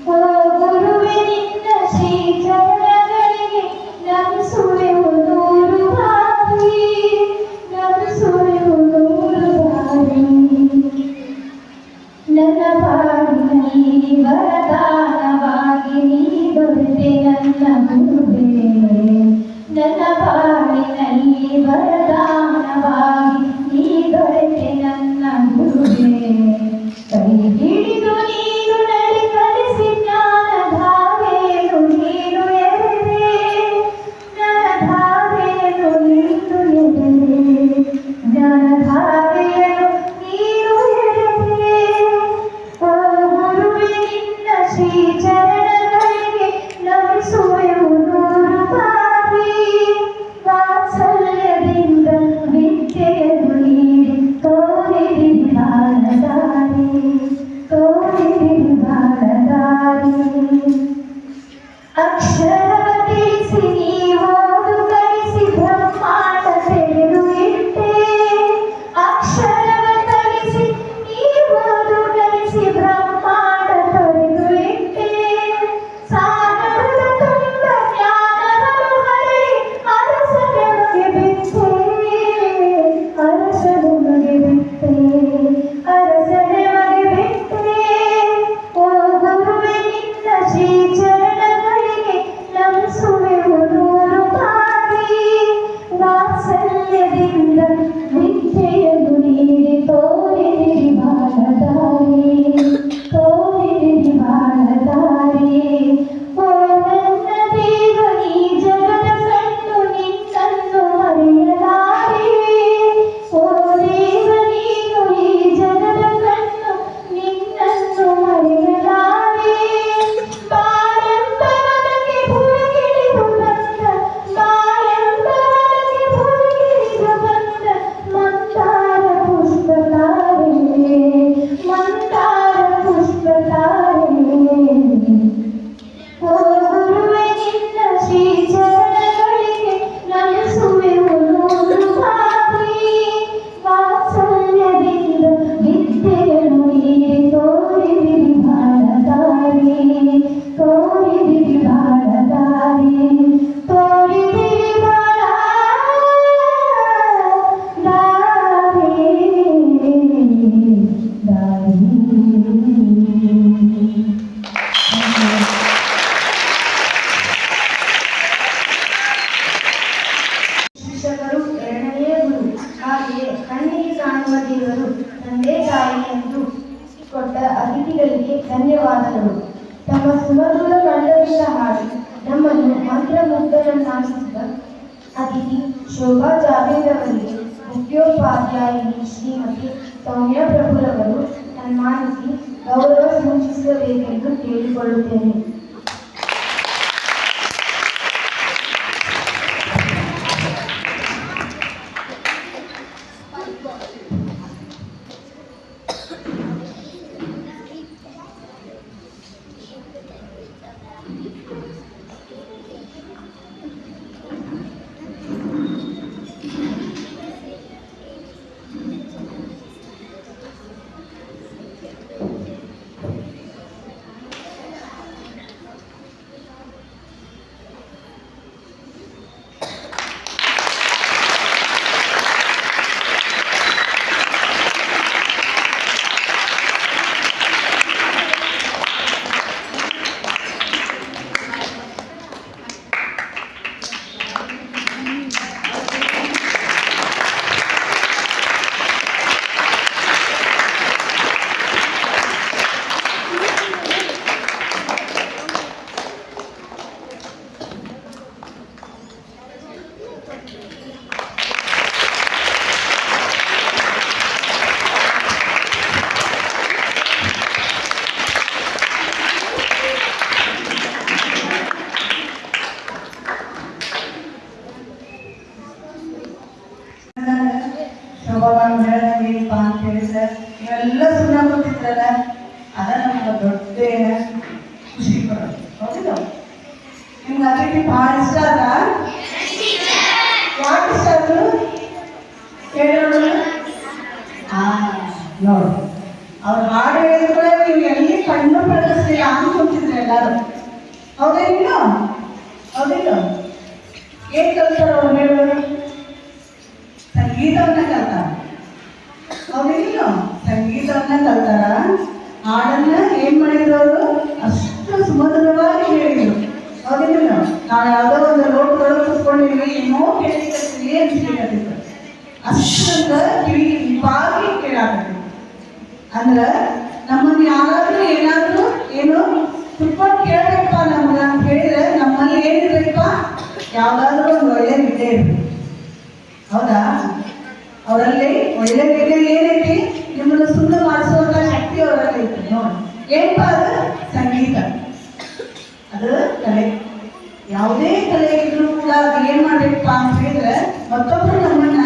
ಓ ಗುರುವೇ ನಿನ್ನ ಶ್ರೀ ಚರಣಗಳಿಗೆ ನಮಿಸುವೆವು ನೂರು ಬಾರಿ. ನಮಿಸುವೆವು ನೂರು ಬಾರಿ. ನನ್ನ ಬಾಳಿನಲ್ಲಿ ವರದಾನವಾಗಿ ನೀ ದೊರೆತೆ ನನ್ನ ಗುರುವೇ. ನನ್ನ ಬಾಳಿನಲ್ಲಿ ವರದಾನವಾಗಿ ನೀ ದೊರೆತೆ ನನ್ನ ಗುರುವೇ. ಕೈ ಹಿಡಿದು ನೀನು ನಡೆ ಕಲಿಸಿ ಜ್ಞಾನಧಾರೆಯನ್ನು ನೀನು ಎರೆದೆ. ಜ್ಞಾನಧಾರೆಯನ್ನು ನೀನು ಎರೆದೆ. ಜ್ಞಾನಧಾರೆಯನ್ನು ನೀನು ಎರೆದೆ. ಓ ಗುರುವೇ ನಿನ್ನ ಶ್ರೀ ಚರಣಗಳಿಗೆ ನಮಿಸುವೆವು ನೂರು ಬಾರಿ. ವಾತ್ಸಲ್ಯದಿಂದ ವಿದ್ಯೆಯನ್ನು ನೀಡಿ ತೋರಿದಿರಿ ಬಾಳದಾರಿ. ತೋರಿದಿರಿ ಬಾಳದಾರಿ. ಅಕ್ಷರವ ತಿಳಿಸಿ ನೀವೋದು ಕಲಿಸಿ ಬ್ರಹ್ಮಾಂಡ ತೆರೆದು ಇಟ್ಟೆ. ಅಕ್ಷರವ ತಿಳಿಸಿ ನೀವೋದು ಕಲಿಸಿ ಬ್ರಹ್ಮಾಂಡ ತೊರೆದು ಇಟ್ಟೆ. ಸಾಗರದ ತುಂಬ ಜ್ಞಾನವನ್ನು ಹರಡಿ ಅರಸ ನಮಗೆ ಬಿಟ್ಟೆ. ಅರಸ ನಮಗೆ ಬಿಟ್ಟೆ. ಅರಸ ನಮಗೆ ಬಿಟ್ಟೆ. ಓ ಗುರುವೇ ನಿನ್ನ ಶ್ರೀ ಚರಣಗಳಿಗೆ ನಮಿಸುವೆವು ನೂರು ಬಾರಿ. ವಾತ್ಸಲ್ಯದಿಂದ ವಿದ್ಯೆಯನ್ನು ನೀಡಿ ತೋರಿದಿರಿ ಬಾಳದಾರಿ. ತೋರಿದಿರಿ ಬಾಳದಾರಿ. ಓ ನನ್ನ ದೇವ ನೀ ಜಗದ ಕಣ್ಣು ನಿನ್ನನ್ನು ಮರೆಯಲಾರೆ. ಓ ದೇವ ನೀನು ಈ ಜಗದ ಕಣ್ಣು ನಿನ್ನನ್ನು ಮರೆಯಲಾರೆ. ಬಾಳೆಂಬವನಿಗೆ ಭುವಿಗಿಳಿದು ಬಂದ. ಬಾಳೆಂಬವನಿಗೆ ಭುವಿಗಿಳಿದು ಬಂದ ಮಂದಾರ ಪುಷ್ಪತಾರೆ. ಮಂದಾರ ಪುಷ್ಪತಾರೆ. ಓ ಗುರುವೇ ನಿನ್ನ ಶ್ರೀ ಚರಣಗಳಿಗೆ ನಮಿಸುವೆವು ನೂರು ಬಾರಿ. ವಾತ್ಸಲ್ಯದಿಂದ ವಿದ್ಯೆಯನ್ನು ನೀಡಿ ತೋರಿದಿರಿ ಬಾಳದಾರಿ. ತೋರಿದಿರಿ ಬಾಳದಾರಿ. ತೋರಿದಿರಿ ಬಾಳದಾರಿ. ಶಿಕ್ಷಕರು ಎರಡನೆಯ ಗುರು. ಹಾಗೆಯೇ ಕಣ್ಣಿಗೆ ಕಾಣುವ ದೇವರು ತಂದೆ ತಾಯಿ ಎಂದು ಕೊಟ್ಟ ಅತಿಥಿಗಳಿಗೆ ಧನ್ಯವಾದಗಳು. ತಮ್ಮ ಸುಮಧುರ ಕಂಠದಿಂದ ಹಾಡಿ ನಮ್ಮನ್ನು ಮಂತ್ರಮುಗ್ಧರನ್ನಾಗಿಸಿದ ಅತಿಥಿ ಶೋಭಾ ಜಾವೇದ್ ಅವರಿಗೆ ಮುಖ್ಯೋಪಾಧ್ಯಾಯಿನಿ ಶ್ರೀಮತಿ ಸೌಮ್ಯ ಪ್ರಭುರವರು ಸನ್ಮಾನಿಸಿ ಗೌರವ ಸೂಚಿಸಬೇಕೆಂದು ಕೇಳಿಕೊಳ್ಳುತ್ತೇನೆ. ಭಾಳ ಇಷ್ಟ ಅದ? ಯಾಕೆ ಇಷ್ಟ ಅದು ಹೇಳೋಣ? ನೋಡಿ, ಅವ್ರು ಹಾಡು ಹೇಳಿದ ಕೂಡ ನೀವು ಎಲ್ಲಿ ಕಣ್ಣು ಬೆಳೆಸ್ಲಿಲ್ಲ ಅನ್ಕೊಂತಿದ್ರೆ ಎಲ್ಲರೂ. ಹೌದೇನಿಲ್ಲ? ಹೌದಿಲ್ಲ? ಏನ್ ಕಲ್ತಾರ ಅವ್ರು ಹೇಳೋಣ? ಸಂಗೀತವನ್ನ ಕಲ್ತಾರ. ಹೌದೇನಿಲ್ಲ? ಸಂಗೀತವನ್ನ ಕಲ್ತಾರ. ಹಾಡನ್ನ ಏನ್ ಮಾಡಿದ್ರು ಅವರು? ಅಷ್ಟು ಸುಮಧುರವಾಗಿ ಹೇಳಿದ್ರು. ಹೌದೇನಿಲ್ಲ? ನಾವು ಯಾವುದೋ ಒಂದು ರೋಡ್ದೊಳಗೆ ಕೂತ್ಕೊಂಡಿದ್ವಿ, ಏನೋ ಕೇಳಿಕತ್ತೀವಿ ಅಂತ ಕೇಳಕತ್ತಿದ್ರು. ಅಷ್ಟೊಂದ ಕಿವಿ ಬಾಗಿ ಕೇಳಾಕತ್ತೀವಿ. ಅಂದ್ರ ನಮ್ಮನ್ನ ಯಾರಾದ್ರೂ ಏನಾದ್ರೂ ಏನು ಕುತ್ಕೊಂಡು ಕೇಳಬೇಕಪ್ಪ ನಮ್ಗೆ ಅಂತ ಹೇಳಿದ್ರೆ ನಮ್ಮಲ್ಲಿ ಏನಿರ್ಬೇಕಪ್ಪ? ಯಾವ್ದಾದ್ರೂ ಒಂದು ಒಳ್ಳೆ ವಿದ್ಯೆ ಇರ್ಬೇಕು. ಹೌದಾ? ಅವರಲ್ಲಿ ಒಳ್ಳೆ ವಿದ್ಯೆ ಏನೈತಿ? ನಿಮ್ಮನ್ನು ಸುಮ್ಮನೆ ಮಾಡಿಸುವಂತ ಶಕ್ತಿ ಅವರಲ್ಲಿ ಐತಿ. ನೋಡಿ, ಏನಪ್ಪ ಅದು? ಸಂಗೀತ. ಅದು ಕಲೆ. ಯಾವುದೇ ಕಲೆ ಇದ್ರೂ ಕೂಡ ಅದು ಏನ್ ಮಾಡ್ಬೇಕಪ್ಪ ಅಂತ ಹೇಳಿದ್ರೆ ಮತ್ತೊಬ್ರು ನಮ್ಮನ್ನ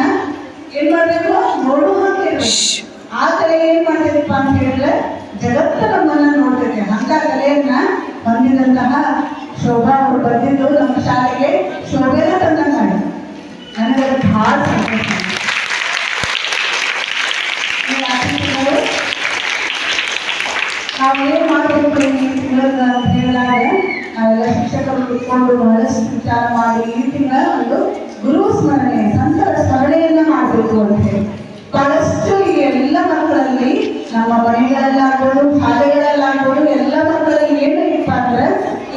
ಏನ್ ಮಾಡ್ಬೇಕು? ನೋಡುವಂತ ಇರ್ಬೇಕು. ಆ ಕಲೆ ಏನ್ ಮಾಡ್ಬೇಕಪ್ಪ ಅಂತ ಹೇಳಿದ್ರೆ ಜಗತ್ತು ನಮ್ಮನ್ನ ನೋಡ್ತೈತೆ. ಅಂತ ಕಲೆಯನ್ನ ಹೊಂದಿದಂತಹ ಶೋಭಾ ಅವರು ಬಂದಿದ್ದು ನಮ್ಮ ಶಾಲೆಗೆ ಶೋಭೆನ ತಂದಂಗ ನನಗೆ ಬಹಳ ಸಂತೋಷ. ನಾವೇನ್ ಮಾಡಬೇಕು ಈ ತಿಂಗಳ ಅಂತ ಹೇಳಿದಾಗ ನಾವೆಲ್ಲ ಶಿಕ್ಷಕರು ಕುತ್ಕೊಂಡು ಬಹಳಷ್ಟು ವಿಚಾರ ಮಾಡಿ ಈ ತಿಂಗಳ ಒಂದು ಗುರು ಸ್ಮರಣೆ, ಸಂತರ ಸ್ಮರಣೆಯನ್ನ ಮಾಡಬೇಕು ಅಂತ ಹೇಳಿ ಬಹಳಷ್ಟು ಈ ಎಲ್ಲ ಮಕ್ಕಳಲ್ಲಿ ನಮ್ಮ ಮನೆಗಳಲ್ಲಾಗ್ಬೋದು, ಶಾಲೆಗಳಲ್ಲಾಗ್ಬೋದು, ಎಲ್ಲ ಮಕ್ಕಳಲ್ಲಿ ಏನಪ್ಪ ಅಂದ್ರೆ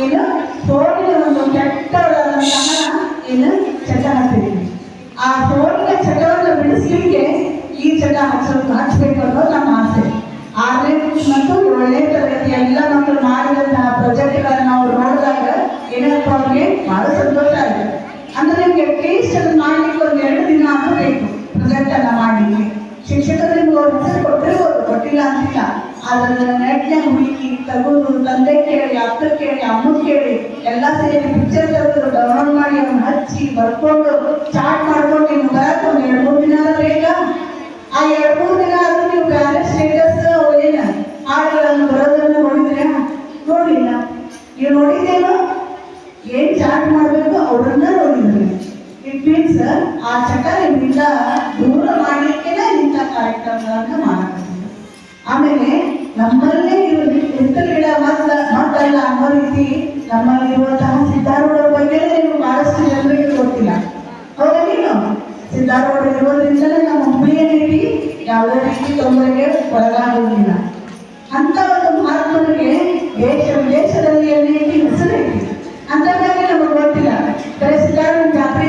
ಏನು ಫೋನಿನ ಒಂದು ಕೆಟ್ಟದಂತಹ ಏನು ಚಟ ಹಾಕ್ತೀವಿ. ಆ ಫೋನಿನ ಚಟವನ್ನು ಬಿಡಿಸ್ಲಿಕ್ಕೆ ಈ ಚಟ ಹಚ್ಚಬೇಕು ಅನ್ನೋದು ನಮ್ಮ ಆಸೆ. 6ನೇ ಮತ್ತು 7ನೇ ತರಗತಿ ಎಲ್ಲ ಮಕ್ಕಳು ಮಾಡಿದಂತಹ ಪ್ರಾಜೆಕ್ಟ್ಗಳನ್ನ ನಾವು ನೋಡಿದಾಗ ಏನಪ್ಪ ಅವ್ರಿಗೆ ಬಹಳ ಸಂತೋಷ ಆಗಿದೆ. ಅಂದ್ರೆ ನಿಮ್ಗೆ ಅಟ್ಲೀಸ್ಟ್ ಅದನ್ನ ಮಾಡ್ಲಿಕ್ಕೆ ಒಂದು 2 ದಿನ ಆದ್ರೂ ಬೇಕು ಪ್ರಾಜೆಕ್ಟ್ ಅನ್ನ ಮಾಡ್ಲಿಕ್ಕೆ. ಶಿಕ್ಷಕರು ನಿಮ್ಗೆ ಅವ್ರ ಹೆಸರು ಕೊಟ್ಟಿರ್ಬೋದು, ಕೊಟ್ಟಿಲ್ಲ ಅಂತಿಲ್ಲ. ಅದನ್ನ ನೆಟ್ನ ಹುಡುಕಿ ತಗೋದು, ತಂದೆ ಕೇಳಿ, ಅಕ್ಕ ಕೇಳಿ, ಅಮ್ಮ ಕೇಳಿ ಎಲ್ಲ ಸೇರಿ ಪಿಕ್ಚರ್ ತೆಗೆದು ಡೌನ್ಲೋಡ್ ಮಾಡಿ ಅವ್ನ ಹಚ್ಚಿ ಬರ್ಕೊಂಡು ಚಾಟ್ ಮಾಡ್ಕೊಂಡು ನಿಮ್ಗೆ ಬರಕ್ಕೆ ಒಂದು 2-3 ದಿನ ಬೇಕಾ? ಆ 2-3 ದಿನ ಆದ್ರೂ ನೀವು ಬೇರೆ ಸ್ಟೇಟಸ್ ಏನ ಹಾಡುಗಳನ್ನು ಬರೋದನ್ನ ನೋಡಿದ್ರೆ ನೋಡಿಲ್ಲ. ನೀವು ನೋಡಿದ್ದೇನೋ ಏನ್ ಚಾಟ್ ಮಾಡ್ಬೇಕು ಅವ್ರನ್ನ ನೋಡಿದ್ರಿ. ಇಟ್ ಮೀನ್ಸ್ ಆ ಚಟ ನಿಮ್ಮಿಂದ ದೂರ ಮಾಡ್ಲಿಕ್ಕೆನೆ ಇಂಥ ಕಾರ್ಯಕ್ರಮಗಳನ್ನ ಮಾಡಬೇಕು. ಆಮೇಲೆ ನಮ್ಮಲ್ಲೇ ಎತ್ತಲ ಗಿಡ ಮತ್ತಲ್ಲ ಅನ್ನೋ ರೀತಿ ನಮ್ಮಲ್ಲಿರುವಂತಹ ಸಿದ್ಧಾರೂಢರ ಬಗ್ಗೆ ನಿಮ್ಗೆ ಬಹಳಷ್ಟು ಜನರಿಗೆ ಗೊತ್ತಿಲ್ಲ. ಹೌದಾ? ನೀನು ಸಿದ್ಧಾರೂಢ ಇರೋದ್ರಿಂದಲೇ ನಮ್ಮ ಹುಬ್ಬಳ್ಳಿ ಏನೈತಿ ಯಾವುದೇ ರೀತಿ ತೊಂದರೆಗೆ ಒಳಗಾಗುವುದಿಲ್ಲ. ಅಂತ ಒಂದು ಮಹಾತ್ಮನಿಗೆ ದೇಶ ವಿದೇಶದಲ್ಲಿ ಏನೈತಿ ಹೆಸರೈತಿ. ಅಂತಂದಾಗ ನಮಗೆ ಗೊತ್ತಿಲ್ಲ. ಬರೀ ಸಿದ್ಧಾರೂಢ ಜಾತ್ರೆ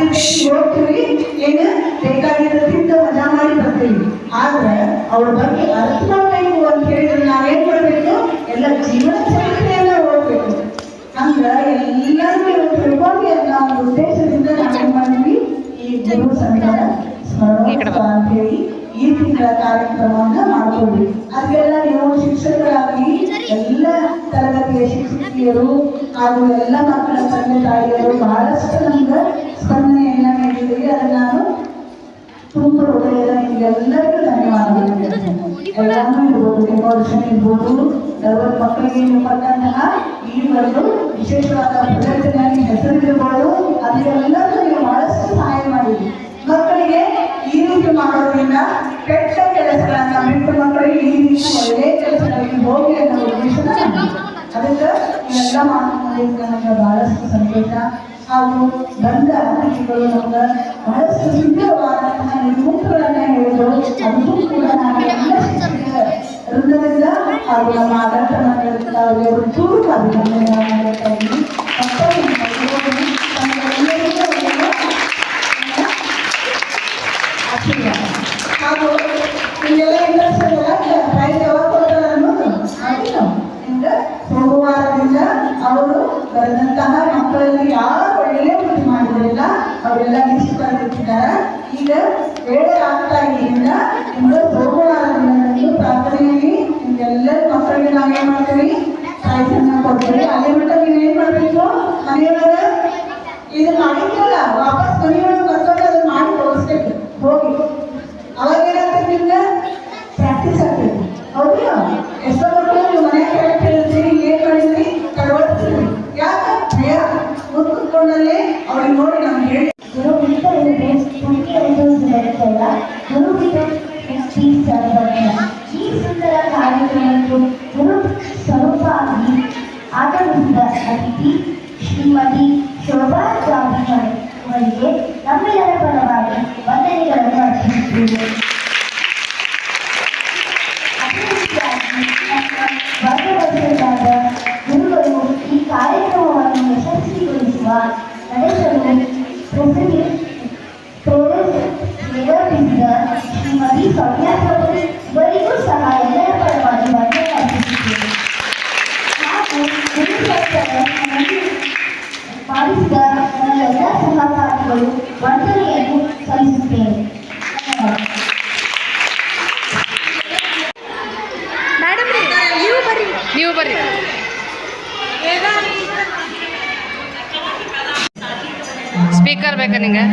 ಹೋಗ್ತೀವಿ, ಏನು ಬೇಕಾಗಿರೋ ತಿಂದು ಮಜಾ ಮಾಡಿ ಬರ್ತೀವಿ. ಆದ್ರೆ ಅವ್ರ ಬಗ್ಗೆ ಅರ್ಥ ಮಾಡಬೇಕು ಅಂತ ಹೇಳಿದ್ರೆ ನಾವೇನ್ ಮಾಡ್ಬೇಕು? ಎಲ್ಲ ಜೀವನ ಚರಿತ್ರೆಯನ್ನ ಓದ್ಬೇಕು. ಹಂಗ ಎಲ್ಲರಿಗೂ ತಿಳ್ಕೊಂಡು ಅನ್ನೋ ಒಂದು ಉದ್ದೇಶದಿಂದ ನಾವೇನ್ ಮಾಡಿದ್ವಿ ಈ ಗುರು ಸಂಘದ ಸ್ಮರಣೋತ್ಸವ ಅಂತ ಹೇಳಿ ಈ ತಿಂಗಳ ಕಾರ್ಯಕ್ರಮವನ್ನ ಮಾಡ್ಕೊಂಡ್ವಿ. ಅದಕ್ಕೆಲ್ಲ ನೀವು ಶಿಕ್ಷಕರಾಗಿ ಎಲ್ಲ ತರಗತಿಯ ಶಿಕ್ಷಕಿಯರು ಹಾಗೂ ಎಲ್ಲ ಮಕ್ಕಳ ತಂದೆ ತಾಯಿಯರು ಬಹಳಷ್ಟು ನಮ್ಗೆ ಸ್ಪಂದನೆಯನ್ನ ನೀಡಿದ್ದೀವಿ. ಅದನ್ನ ನಾನು ತುಂಬ ಹೃದಯದ ನಿಮ್ಗೆಲ್ಲರಿಗೂ ಧನ್ಯವಾದಗಳು. ಎಲ್ಲಾನು ಇರ್ಬೋದು, ಡೆಕೋರೇಷನ್ ಇರ್ಬೋದು, 40 ಮಕ್ಕಳಿಗೆ ನೀವು ಕೊಟ್ಟಂತಹ ಈ ಒಂದು ವಿಶೇಷವಾದ ಪ್ರದರ್ಶನ ಹೆಸರಿರ್ಬೋದು, ಅದಕ್ಕೆಲ್ಲರೂ ನೀವು ಬಹಳಷ್ಟು ಸಹಾಯ ಮಾಡಿದ್ವಿ. ಮಕ್ಕಳಿಗೆ ಈ ರೀತಿ ಮಾಡೋದ್ರಿಂದ ಕೆಟ್ಟ ಕೆಲಸಗಳನ್ನ ಬಿಟ್ಟು ಮಕ್ಕಳಿಗೆ ಈ ರೀತಿ ಒಳ್ಳೆಯ ಕೆಲಸಗಳಿಗೆ ಹೋಗಿ ಅನ್ನೋ ಉದ್ದೇಶನ ಅದಕ್ಕೆ ಇವೆಲ್ಲ ಮಾಡ್ಕೊಂಡಿದ್ದ ನಮ್ಗೆ ಬಹಳಷ್ಟು ಸಂತೋಷ. ಹಾಗೂ ಬಂದ ಅತಿಥಿಗಳು ನಮ್ಗೆ ಬಹಳಷ್ಟು ಸುಂದರವಾದಂತಹ ನಿರ್ಮೂಲಗಳನ್ನ ಹೇಳಿದ್ರು. ಅದಕ್ಕೂ ಕೂಡ ನಾನು ಎಲ್ಲ ವೃಂದದಿಂದ ಹಾಗೂ ನಮ್ಮ ಆಡಳಿತ ಮಂಡಳಿಯಿಂದ ಅವರಿಗೆ ಚೂರು ಅಭಿನಂದನೆಗಳನ್ನು ಹೇಳ್ತಾ ಇದ್ದೀನಿ. ಹಾಗೂ ನಿಮಗೆಲ್ಲ ಇಂಟ್ರೆಸ್ಟ್ ಪ್ರೈಸ್ ಯಾವಾಗ ಕೊಡ್ತಾರೆ ಅನ್ನೋದು ಆಗಿಲ್ಲ. ನಿಮ್ಗೆ ಸೋಮವಾರದಿಂದ ಅವರು ಬರೆದಂತಹ ಮಕ್ಕಳಲ್ಲಿ ಯಾರು ಒಳ್ಳೆ ಬುದ್ಧಿ ಮಾಡಿದ್ರಿಲ್ಲ ಅವರೆಲ್ಲ ಲಿಸ್ಟ್ ಬರೆದಿಟ್ಟಿದ್ದಾರೆ. ಈಗ ವೇಳೆ ಆಗ್ತಾ ಇದೆಯಿಂದ ನಿಮ್ಗೆ ಸೋಮವಾರದಿಂದ ಪ್ರಾರ್ಥನೆಯಲ್ಲಿ ನಿಮ್ಗೆಲ್ಲರ ಮಕ್ಕಳಿಗೆ ನಾವೇನ್ ಮಾಡ್ತೀವಿ? ಪ್ರೈಸನ್ನ ಕೊಡ್ತೀವಿ. ಅಲ್ಲೇ ಮಟ್ಟ ನೀವೇನ್ ಮಾಡ್ಬೇಕು? ಮನೆಯೊಳಗ ಇದು ಮಾಡಿದ್ರಲ್ಲ ವಾಪಸ್ ಮನೆಯೊಳಗೆ ಬರ್ಕೊಂಡು ಅದನ್ನ ಮಾಡಿ ತೋರಿಸ್ಬೇಕು ಹೋಗಿ. ಅವಾಗ ಏನಾಗ್ತದೆ? ನಿಮ್ಗೆ ಪ್ರಾಕ್ಟೀಸ್ ಆಗ್ತದೆ. ಹೌದಾ? ಎಷ್ಟೋ ಮಕ್ಕಳು ನೀವು ಮನೆಯ ಕರೆಕ್ಟ್ ಹೇಳ್ತೀರಿ, ಏನ್ ಮಾಡಿದ್ರಿ? ಕಳ್ವಳಿಸ್ತೀರಿ. ಯಾಕೆ? ಭಯ. ಮುಂದೆ ಕುತ್ಕೊಂಡಲ್ಲಿ ಆಗಮಿಸಿದ ಅತಿಥಿ ಶ್ರೀಮತಿ ಶೋಭಾ ಜಾಂಬಿಮಣಿ ಅವರಿಗೆ ನಮ್ಮೆಲ್ಲರ ಪರವಾಗಿ ವಂದನೆಗಳನ್ನು ಅರ್ಪಿಸುತ್ತೇವೆ. ಅದೇ ರೀತಿಯಾಗಿ ನಮ್ಮ ವರ್ಗವರ್ಗದ ಗುರುಗಳು ಈ ಕಾರ್ಯಕ್ರಮವನ್ನು ಯಶಸ್ವಿಗೊಳಿಸುವ ನಡೆಸಲು ಪ್ರೇರೇಪಿಸಿದ ಶ್ರೀಮತಿ ಸೌಮ್ಯಾ ಚೌಧರಿ ಇವರಿಗೂ ಸಹ ಎಲ್ಲರ ಪರವಾಗಿ ವಂದನೆ ಅರ್ಪಿಸುತ್ತೇವೆ. ಹಾಗೂ ಮಾಡಿಸಿದ ನನ್ನ ಎಲ್ಲ ಸಹಪಾಠಿಗಳು ವಂದನೆಯನ್ನು ಸಲ್ಲಿಸುತ್ತೇನೆ. ನೀವು ಬರ್ರಿ. ಸ್ಪೀಕರ್ ಬೇಕಾ ನಿಂಗೆ?